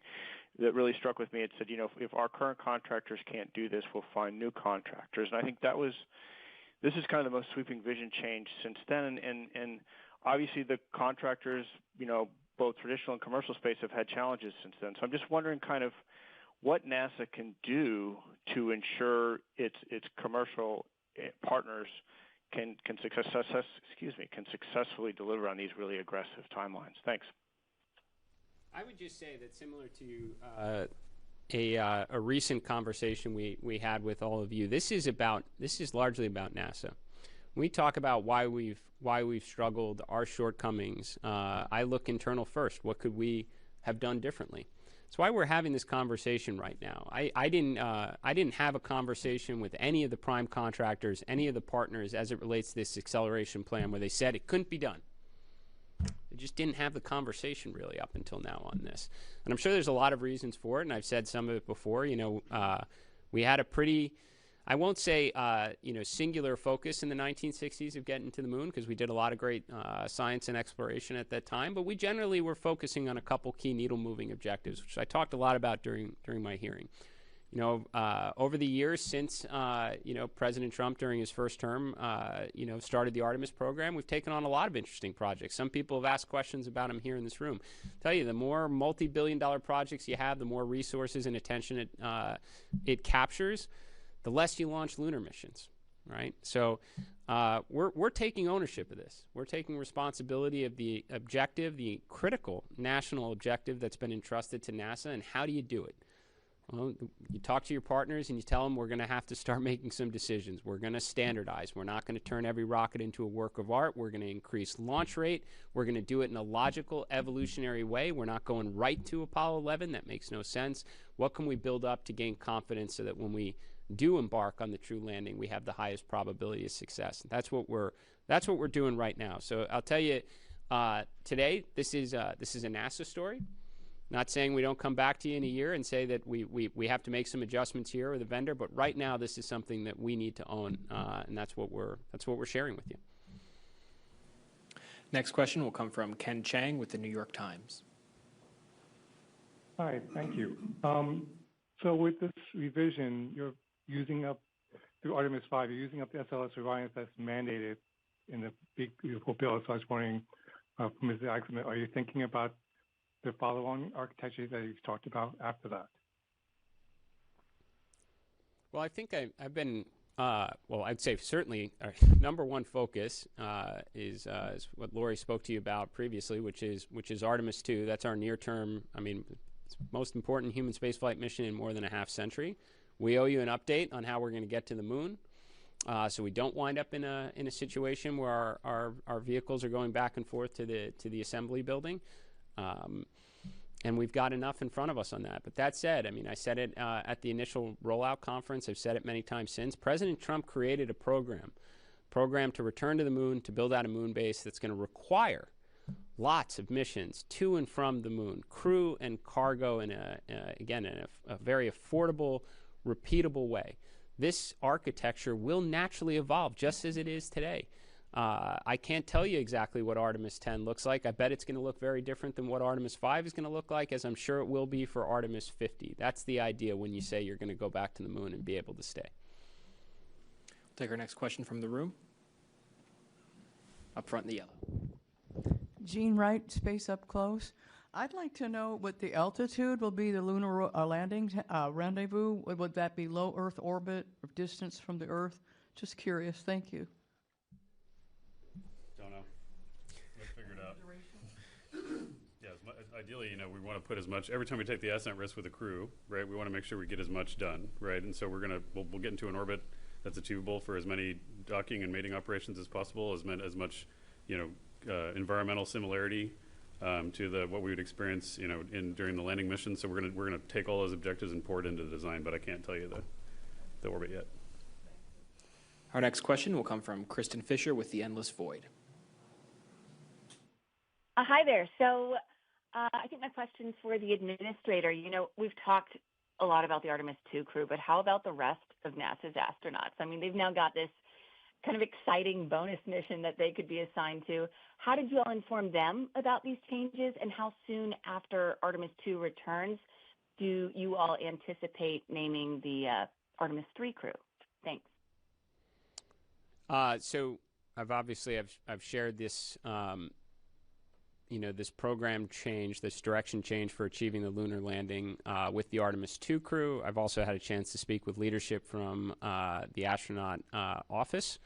that really struck with me. It said, if our current contractors can't do this, we'll find new contractors. And I think this is kind of the most sweeping vision change since then. And obviously, the contractors, both traditional and commercial space, have had challenges since then. So I'm just wondering kind of what NASA can do to ensure its commercial partners can successfully deliver on these really aggressive timelines. Thanks. I would just say that similar to a recent conversation we had with all of you, this is largely about NASA. we talk about why we've struggled, our shortcomings. I look internal first. What could we have done differently? That's why we're having this conversation right now. I didn't have a conversation with any of the prime contractors, any of the partners as it relates to this acceleration plan where they said it couldn't be done. They just didn't have the conversation really up until now on this. And I'm sure there's a lot of reasons for it, and I've said some of it before. We had a pretty, I won't say, singular focus in the 1960s of getting to the moon, because we did a lot of great science and exploration at that time, but we generally were focusing on a couple key needle-moving objectives, which I talked a lot about during my hearing. Over the years since, President Trump during his first term, started the Artemis program, we've taken on a lot of interesting projects. Some people have asked questions about them here in this room. I'll tell you, the more multi-billion-dollar projects you have, the more resources and attention it captures, the less you launch lunar missions, right? So we're taking ownership of this. We're taking responsibility of the objective, the critical national objective that's been entrusted to NASA, and how do you do it? Well, you talk to your partners and you tell them we're going to have to start making some decisions. We're going to standardize. We're not going to turn every rocket into a work of art. We're going to increase launch rate. We're going to do it in a logical, evolutionary way. We're not going right to Apollo 11. That makes no sense. What can we build up to gain confidence so that when we do embark on the true landing, we have the highest probability of success? That's what we're doing right now. So I'll tell you, today this is a NASA story. Not saying we don't come back to you in a year and say that we have to make some adjustments here with the vendor, but right now this is something that we need to own, and that's what we're sharing with you. Next question will come from Ken Chang with the New York Times. Hi, thank you. So with this revision, you're using up, through Artemis 5, you're using up the SLS Orion that's mandated in the big, beautiful bill. So I was wondering, Mr. Eichmann, are you thinking about the follow-on architecture that you've talked about after that? Well, I think I've been, I'd say certainly our number one focus is what Lori spoke to you about previously, which is Artemis II. That's our near-term, it's the most important human spaceflight mission in more than a half century. We owe you an update on how we're going to get to the moon, so we don't wind up in a situation where our vehicles are going back and forth to the assembly building. And we've got enough in front of us on that. But that said, I said it at the initial rollout conference. I've said it many times since. President Trump created a program to return to the moon, to build out a moon base that's going to require lots of missions to and from the moon, crew and cargo in a very affordable, repeatable way. This architecture will naturally evolve just as it is today. I can't tell you exactly what Artemis 10 looks like. I bet it's going to look very different than what Artemis 5 is going to look like, as I'm sure it will be for Artemis 50. That's the idea when you say you're going to go back to the moon and be able to stay. We'll take our next question from the room. Up front in the yellow. Jean Wright, Space Up Close. I'd like to know what the altitude will be, the lunar landing rendezvous. Would that be low Earth orbit or distance from the Earth? Just curious. Thank you. Ideally, we want to put as much, every time we take the ascent risk with a crew, right, we want to make sure we get as much done, right? And so we'll get into an orbit that's achievable for as many docking and mating operations as possible, as much, environmental similarity to what we would experience, during the landing mission. So we're gonna take all those objectives and pour it into the design, but I can't tell you the orbit yet. Our next question will come from Kristen Fisher with The Endless Void. Hi there. So I think my question's for the administrator. We've talked a lot about the Artemis II crew, but how about the rest of NASA's astronauts? They've now got this kind of exciting bonus mission that they could be assigned to. How did you all inform them about these changes, and how soon after Artemis II returns do you all anticipate naming the Artemis III crew? Thanks. So I've shared this, this program change, this direction change for achieving the lunar landing with the Artemis II crew. I've also had a chance to speak with leadership from the astronaut office.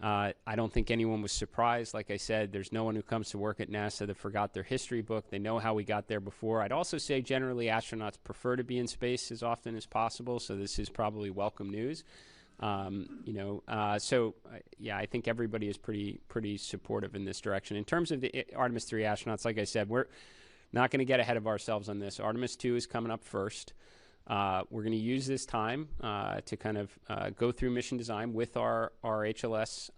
I don't think anyone was surprised. Like I said, there's no one who comes to work at NASA that forgot their history book. They know how we got there before. I'd also say generally astronauts prefer to be in space as often as possible, so this is probably welcome news. Yeah, I think everybody is pretty supportive in this direction. In terms of the Artemis 3 astronauts, like I said, we're not going to get ahead of ourselves on this. Artemis 2 is coming up first. We're going to use this time to kind of go through mission design with our HLS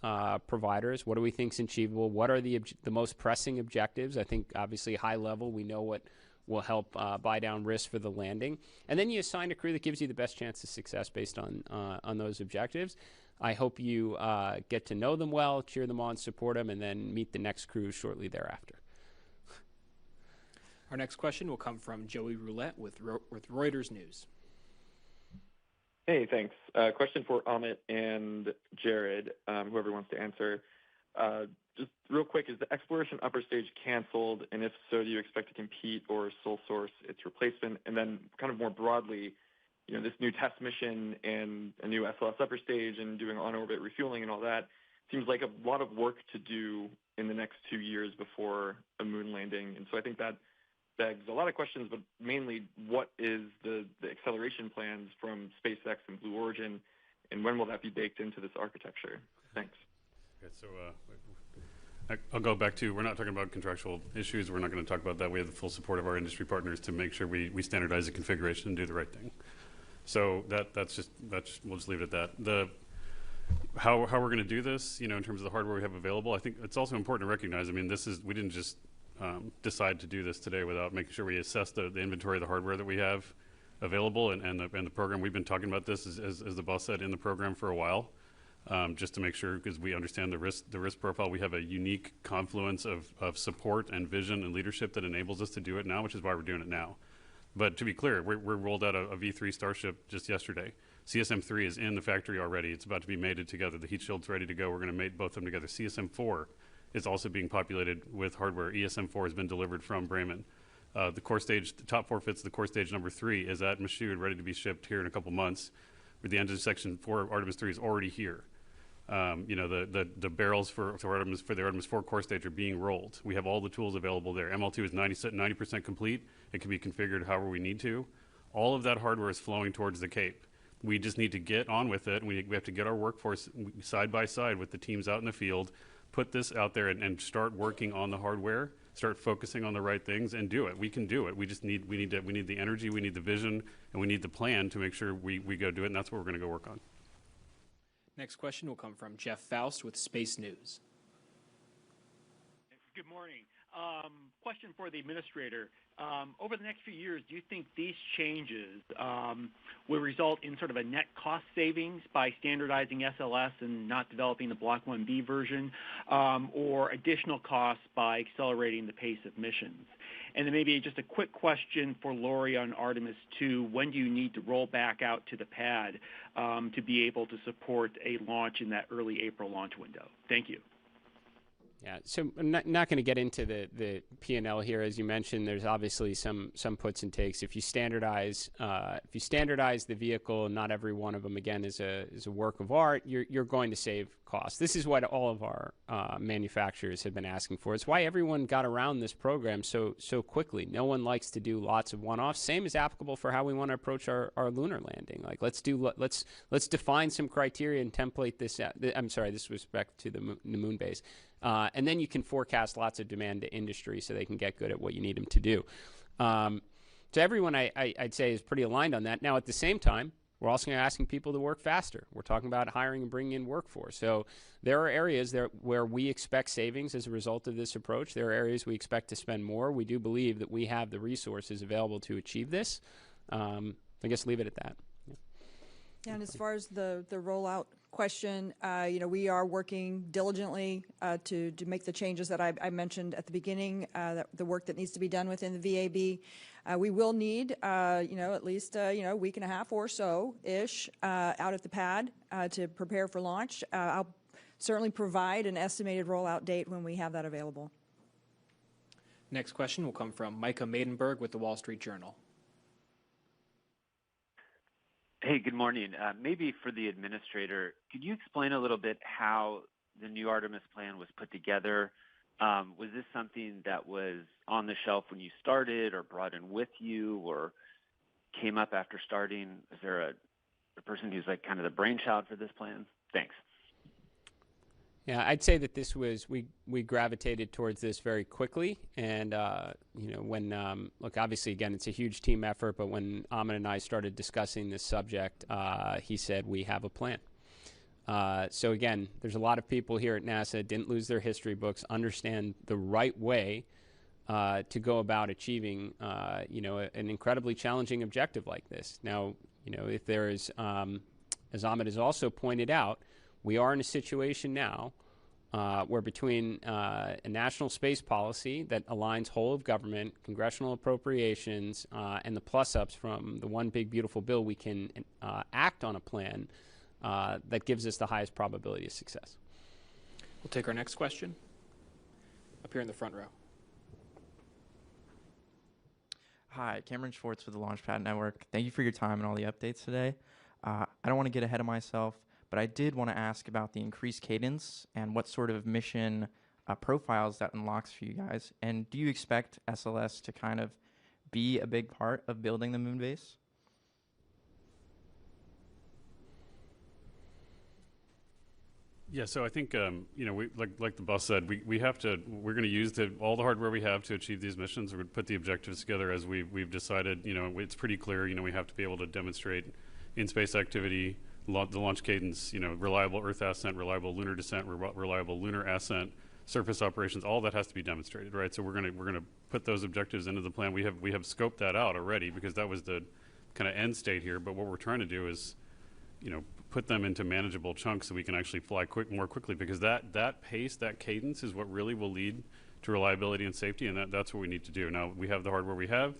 providers. What do we think is achievable? What are the most pressing objectives? I think obviously high level, we know what will help buy down risk for the landing. And then you assign a crew that gives you the best chance of success based on those objectives. I hope you get to know them well, cheer them on, support them, and then meet the next crew shortly thereafter. Our next question will come from Joey Roulette with Reuters News. Hey, thanks. Question for Amit and Jared, whoever wants to answer. Just real quick, is the exploration upper stage canceled? And if so, do you expect to compete or sole source its replacement? And then kind of more broadly, this new test mission and a new SLS upper stage and doing on-orbit refueling and all that seems like a lot of work to do in the next 2 years before a moon landing. And so I think that begs a lot of questions, but mainly what is the acceleration plans from SpaceX and Blue Origin, and when will that be baked into this architecture? Thanks. Okay, so I'll go back to, we're not talking about contractual issues. We're not going to talk about that. We have the full support of our industry partners to make sure we standardize the configuration and do the right thing. So we'll just leave it at that. How we're going to do this, in terms of the hardware we have available, I think it's also important to recognize, we didn't just decide to do this today without making sure we assess the inventory of the hardware that we have available and the program. We've been talking about this, as the boss said, in the program for a while. Just to make sure, because we understand the risk profile. We have a unique confluence of support and vision and leadership that enables us to do it now, which is why we're doing it now. But to be clear, we rolled out a V3 Starship just yesterday. CSM-3 is in the factory already. It's about to be mated together. The heat shield's ready to go. We're going to mate both of them together. CSM-4 is also being populated with hardware. ESM-4 has been delivered from Bremen. The core stage, the top 4 fits, the core stage number 3 is at Michoud, ready to be shipped here in a couple months. With the engine section 4 of Artemis 3 is already here. The barrels for the Artemis 4 core stage are being rolled. We have all the tools available there. ML2 is 90% complete. It can be configured however we need to. All of that hardware is flowing towards the Cape. We just need to get on with it. We have to get our workforce side by side with the teams out in the field, put this out there and start working on the hardware, start focusing on the right things and do it. We can do it. We need the energy, we need the vision, and we need the plan to make sure we go do it, and that's what we're going to go work on. Next question will come from Jeff Faust with Space News. Good morning. Question for the administrator. Over the next few years, do you think these changes will result in sort of a net cost savings by standardizing SLS and not developing the Block 1B version, or additional costs by accelerating the pace of missions? And then maybe just a quick question for Lori on Artemis II. When do you need to roll back out to the pad to be able to support a launch in that early April launch window? Thank you. Yeah, so I'm not going to get into the P&L here. As you mentioned, there's obviously some puts and takes. If you standardize the vehicle, not every one of them again is a work of art. You're going to save costs. This is what all of our manufacturers have been asking for. It's why everyone got around this program so quickly. No one likes to do lots of one-offs. Same is applicable for how we want to approach our lunar landing. Like let's define some criteria and template this out. I'm sorry, this was respect to the moon base. And then you can forecast lots of demand to industry so they can get good at what you need them to do. So everyone, I'd say, is pretty aligned on that. Now, at the same time, we're also asking people to work faster. We're talking about hiring and bringing in workforce. So there are areas where we expect savings as a result of this approach. There are areas we expect to spend more. We do believe that we have the resources available to achieve this. I guess leave it at that. Yeah, and as far as the rollout question, we are working diligently to make the changes that I mentioned at the beginning, the work that needs to be done within the VAB. We will need, at least, a week and a half or so-ish out at the pad to prepare for launch. I'll certainly provide an estimated rollout date when we have that available. Next question will come from Micah Maidenberg with the Wall Street Journal. Hey, good morning. Maybe for the administrator, could you explain a little bit how the new Artemis plan was put together? Was this something that was on the shelf when you started or brought in with you or came up after starting? Is there the person who's like kind of the brainchild for this plan? Thanks. Yeah, I'd say that this was, we gravitated towards this very quickly. And, when, look, obviously, again, it's a huge team effort, but when Amit and I started discussing this subject, he said, we have a plan. So again, there's a lot of people here at NASA didn't lose their history books, understand the right way to go about achieving, an incredibly challenging objective like this. Now, if there is, as Amit has also pointed out, we are in a situation now where between a national space policy that aligns whole of government, congressional appropriations, and the plus-ups from the One Big Beautiful Bill, we can act on a plan that gives us the highest probability of success. We'll take our next question up here in the front row. Hi, Cameron Schwartz with the Launchpad Network. Thank you for your time and all the updates today. I don't want to get ahead of myself, but I did want to ask about the increased cadence and what sort of mission profiles that unlocks for you guys. And do you expect SLS to kind of be a big part of building the moon base? Yeah, so I think we like the boss said, we're going to use all the hardware we have to achieve these missions. We're going to put the objectives together as we've decided. It's pretty clear. We have to be able to demonstrate in-space activity, the launch cadence, reliable Earth ascent, reliable lunar descent, reliable lunar ascent, surface operations. All that has to be demonstrated, right? So we're gonna put those objectives into the plan. We have scoped that out already because that was the kind of end state here. But what we're trying to do is, put them into manageable chunks so we can actually fly more quickly, because that pace, that cadence is what really will lead to reliability and safety, and that's what we need to do. Now, we have the hardware we have.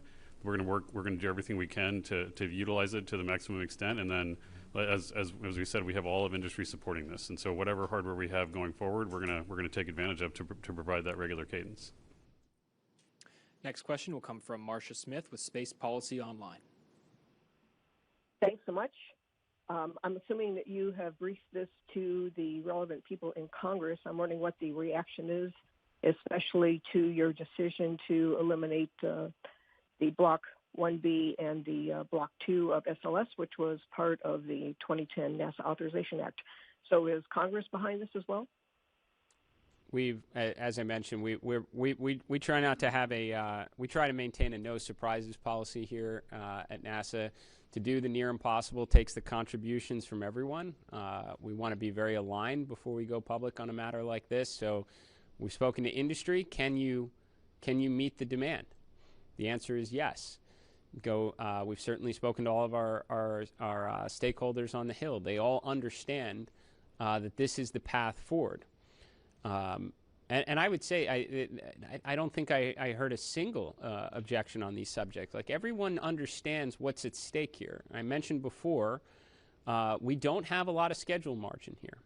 We're going to do everything we can to utilize it to the maximum extent, and then as we said, we have all of industry supporting this, and so whatever hardware we have going forward, we're going to take advantage of to provide that regular cadence. Next question will come from Marcia Smith with Space Policy Online. Thanks so much. I'm assuming that you have briefed this to the relevant people in Congress. I'm wondering what the reaction is, especially to your decision to eliminate the Block 1B and the Block 2 of SLS, which was part of the 2010 NASA Authorization Act. So is Congress behind this as well? As I mentioned, we try not to have we try to maintain a no surprises policy here at NASA. To do the near impossible takes the contributions from everyone. We want to be very aligned before we go public on a matter like this. So we've spoken to industry. Can you meet the demand? The answer is yes. We've certainly spoken to all of our stakeholders on the Hill. They all understand that this is the path forward. And I would say I don't think I heard a single objection on these subjects. Like, everyone understands what's at stake here. I mentioned before, we don't have a lot of schedule margin here.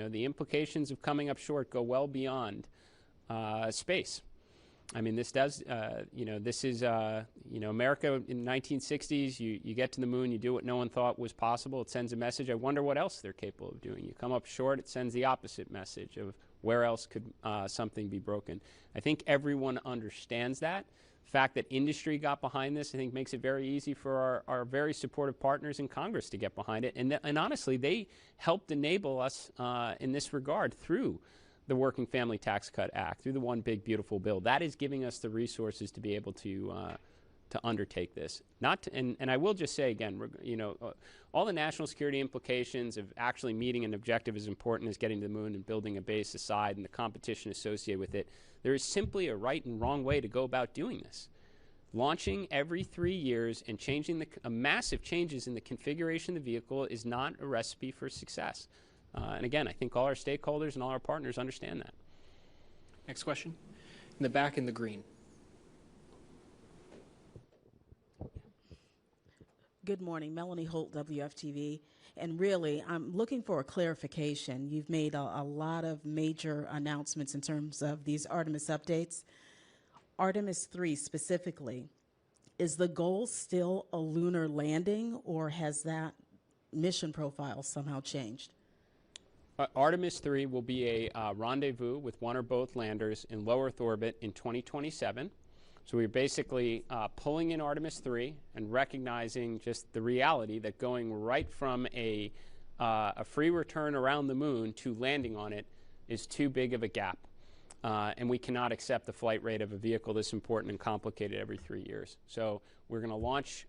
The implications of coming up short go well beyond space. I mean, this does, this is, America in the 1960s, you get to the moon, you do what no one thought was possible. It sends a message. I wonder what else they're capable of doing. You come up short, it sends the opposite message of where else could something be broken. I think everyone understands that. The fact that industry got behind this, I think, makes it very easy for our very supportive partners in Congress to get behind it. And honestly, they helped enable us in this regard through the Working Family Tax Cut Act, through the One Big Beautiful Bill. That is giving us the resources to be able to undertake this. And I will just say again, all the national security implications of actually meeting an objective as important as getting to the moon and building a base aside, and the competition associated with it. There is simply a right and wrong way to go about doing this. Launching every 3 years and changing massive changes in the configuration of the vehicle is not a recipe for success. And again, I think all our stakeholders and all our partners understand that. Next question. In the back in the green. Good morning, Melanie Holt, WFTV. And really, I'm looking for a clarification. You've made a lot of major announcements in terms of these Artemis updates. Artemis III specifically, is the goal still a lunar landing, or has that mission profile somehow changed? Artemis III will be a rendezvous with one or both landers in low Earth orbit in 2027. So we're basically pulling in Artemis III and recognizing just the reality that going right from a free return around the moon to landing on it is too big of a gap. And we cannot accept the flight rate of a vehicle this important and complicated every 3 years. So we're going to launch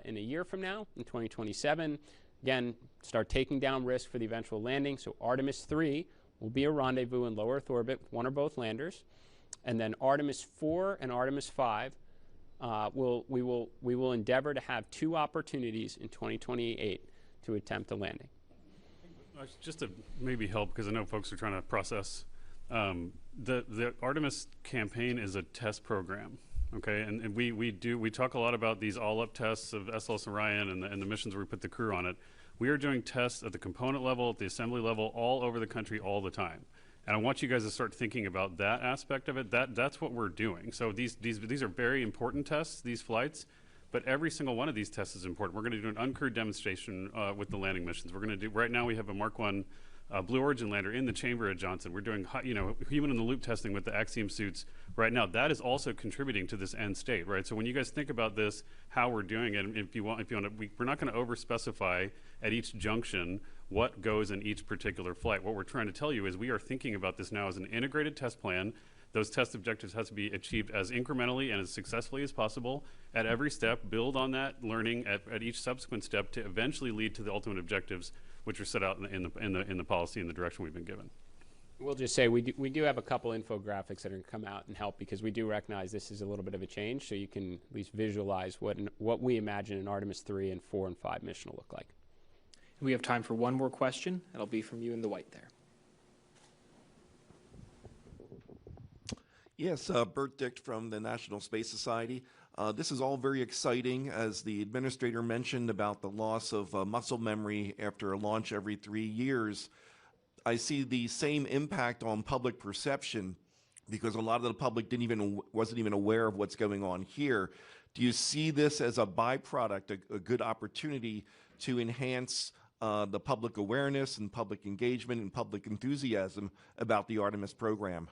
in a year from now, in 2027. Again, start taking down risk for the eventual landing. So Artemis III will be a rendezvous in low Earth orbit with one or both landers. And then Artemis 4 and Artemis 5, we will endeavor to have 2 opportunities in 2028 to attempt a landing. Just to maybe help, because I know folks are trying to process, the Artemis campaign is a test program, okay? And we talk a lot about these all-up tests of SLS Orion and the missions where we put the crew on it. We are doing tests at the component level, at the assembly level, all over the country all the time. And I want you guys to start thinking about that aspect of it. That's what we're doing. So these are very important tests, these flights, but every single one of these tests is important. We're going to do an uncrewed demonstration with the landing missions. We're going to do, right now we have a Mark 1 Blue Origin lander in the chamber at Johnson. We're doing human-in-the-loop testing with the Axiom suits right now. That is also contributing to this end state, right? So when you guys think about this, how we're doing it, if you want to, we're not going to over-specify at each junction what goes in each particular flight. What we're trying to tell you is we are thinking about this now as an integrated test plan. Those test objectives have to be achieved as incrementally and as successfully as possible at every step, build on that learning at each subsequent step to eventually lead to the ultimate objectives which are set out in the policy and the direction we've been given. We'll just say we do have a couple infographics that are going to come out and help, because we do recognize this is a little bit of a change, so you can at least visualize what we imagine an Artemis 3 and 4 and 5 mission will look like. We have time for one more question. That'll be from you in the white there. Yes, Bert Dick from the National Space Society. This is all very exciting, as the administrator mentioned about the loss of muscle memory after a launch every 3 years. I see the same impact on public perception, because a lot of the public wasn't even aware of what's going on here. Do you see this as a byproduct, a good opportunity to enhance the public awareness and public engagement and public enthusiasm about the Artemis program?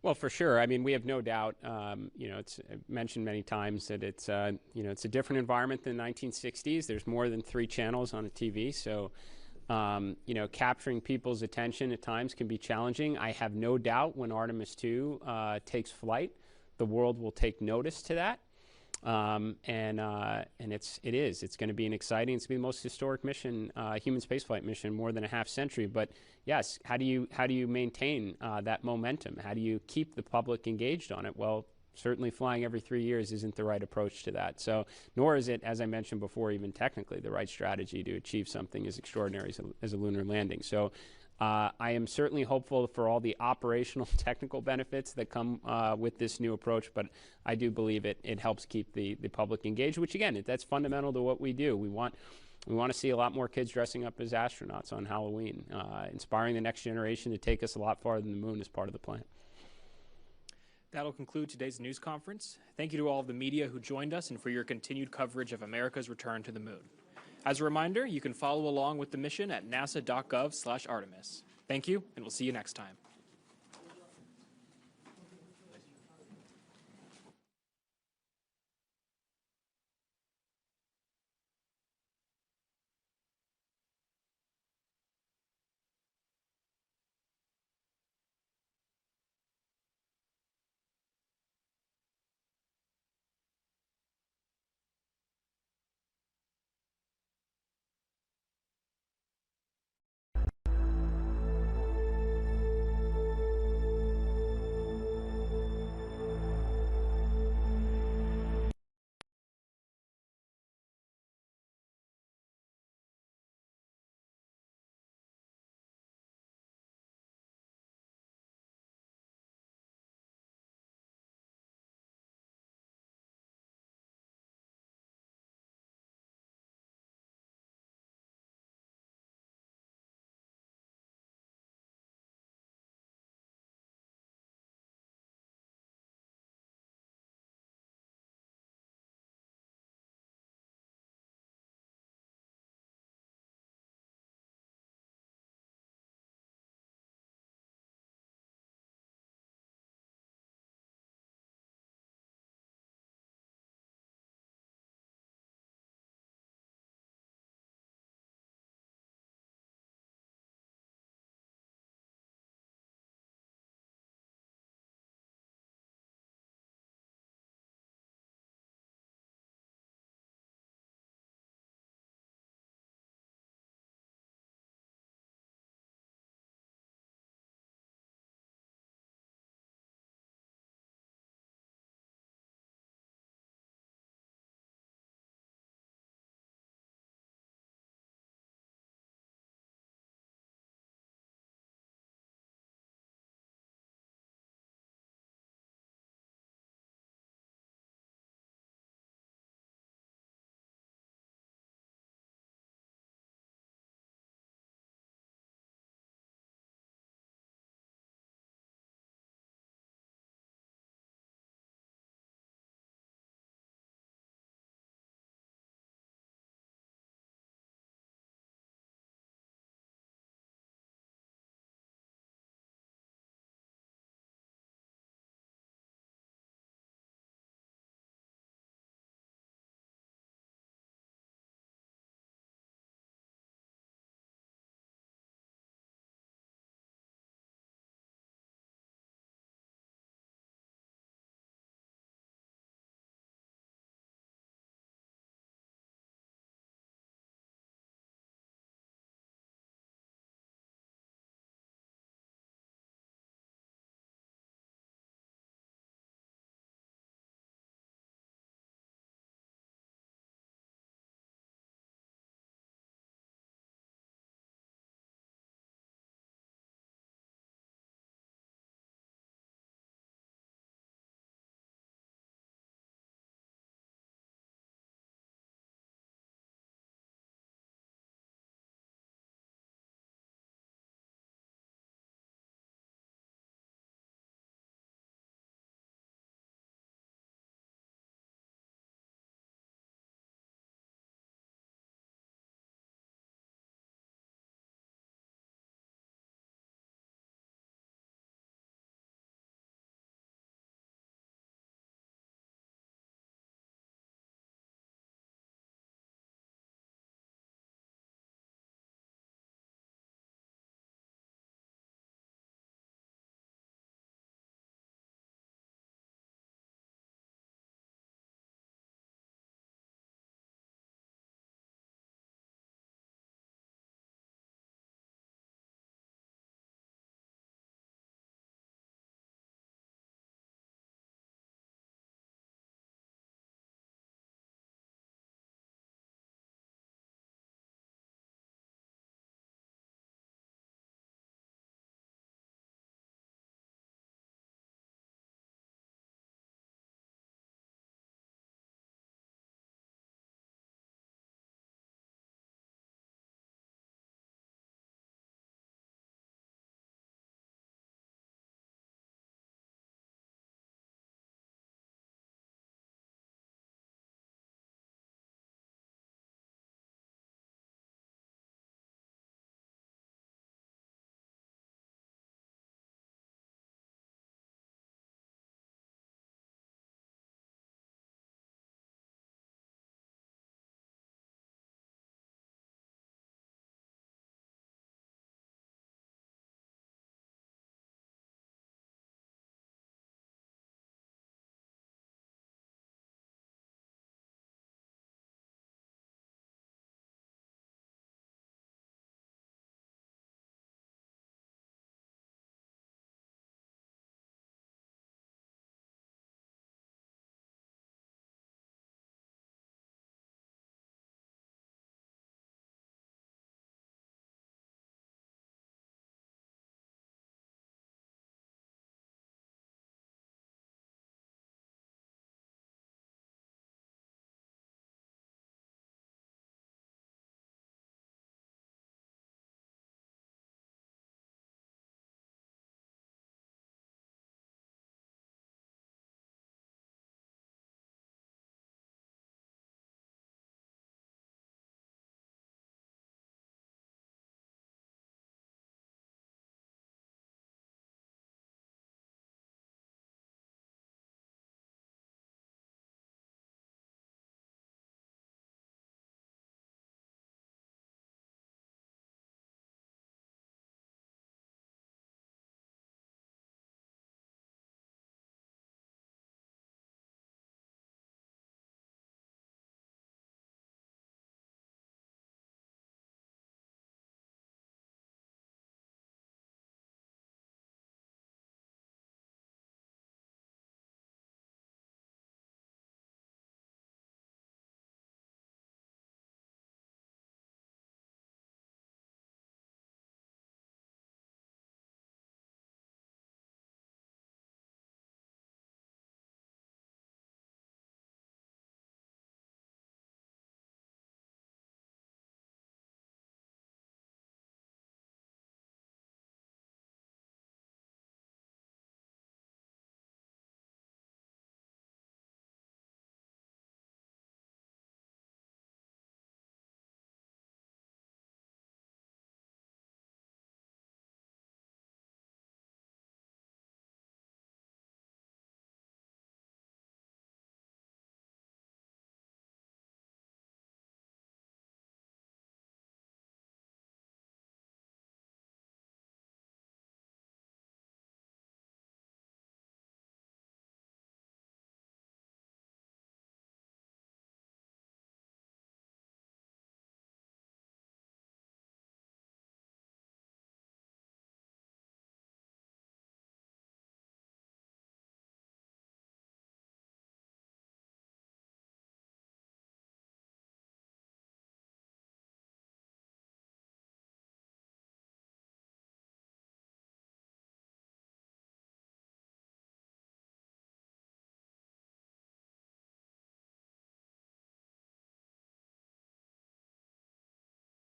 Well, for sure. I mean, we have no doubt. It's mentioned many times that it's it's a different environment than the 1960s. There's more than 3 channels on a TV, so capturing people's attention at times can be challenging. I have no doubt when Artemis II takes flight, the world will take notice to that. It's going to be an exciting, it's going to be the most historic mission, human spaceflight mission, more than a half century. But yes, how do you maintain that momentum? How do you keep the public engaged on it? Well, certainly flying every 3 years isn't the right approach to that. So, nor is it, as I mentioned before, even technically the right strategy to achieve something as extraordinary as a lunar landing. So, I am certainly hopeful for all the operational technical benefits that come with this new approach, but I do believe it helps keep the public engaged, which again, that's fundamental to what we do. We want to see a lot more kids dressing up as astronauts on Halloween. Inspiring the next generation to take us a lot farther than the moon is part of the plan. That'll conclude today's news conference. Thank you to all of the media who joined us and for your continued coverage of America's return to the moon. As a reminder, you can follow along with the mission at nasa.gov/Artemis. Thank you, and we'll see you next time.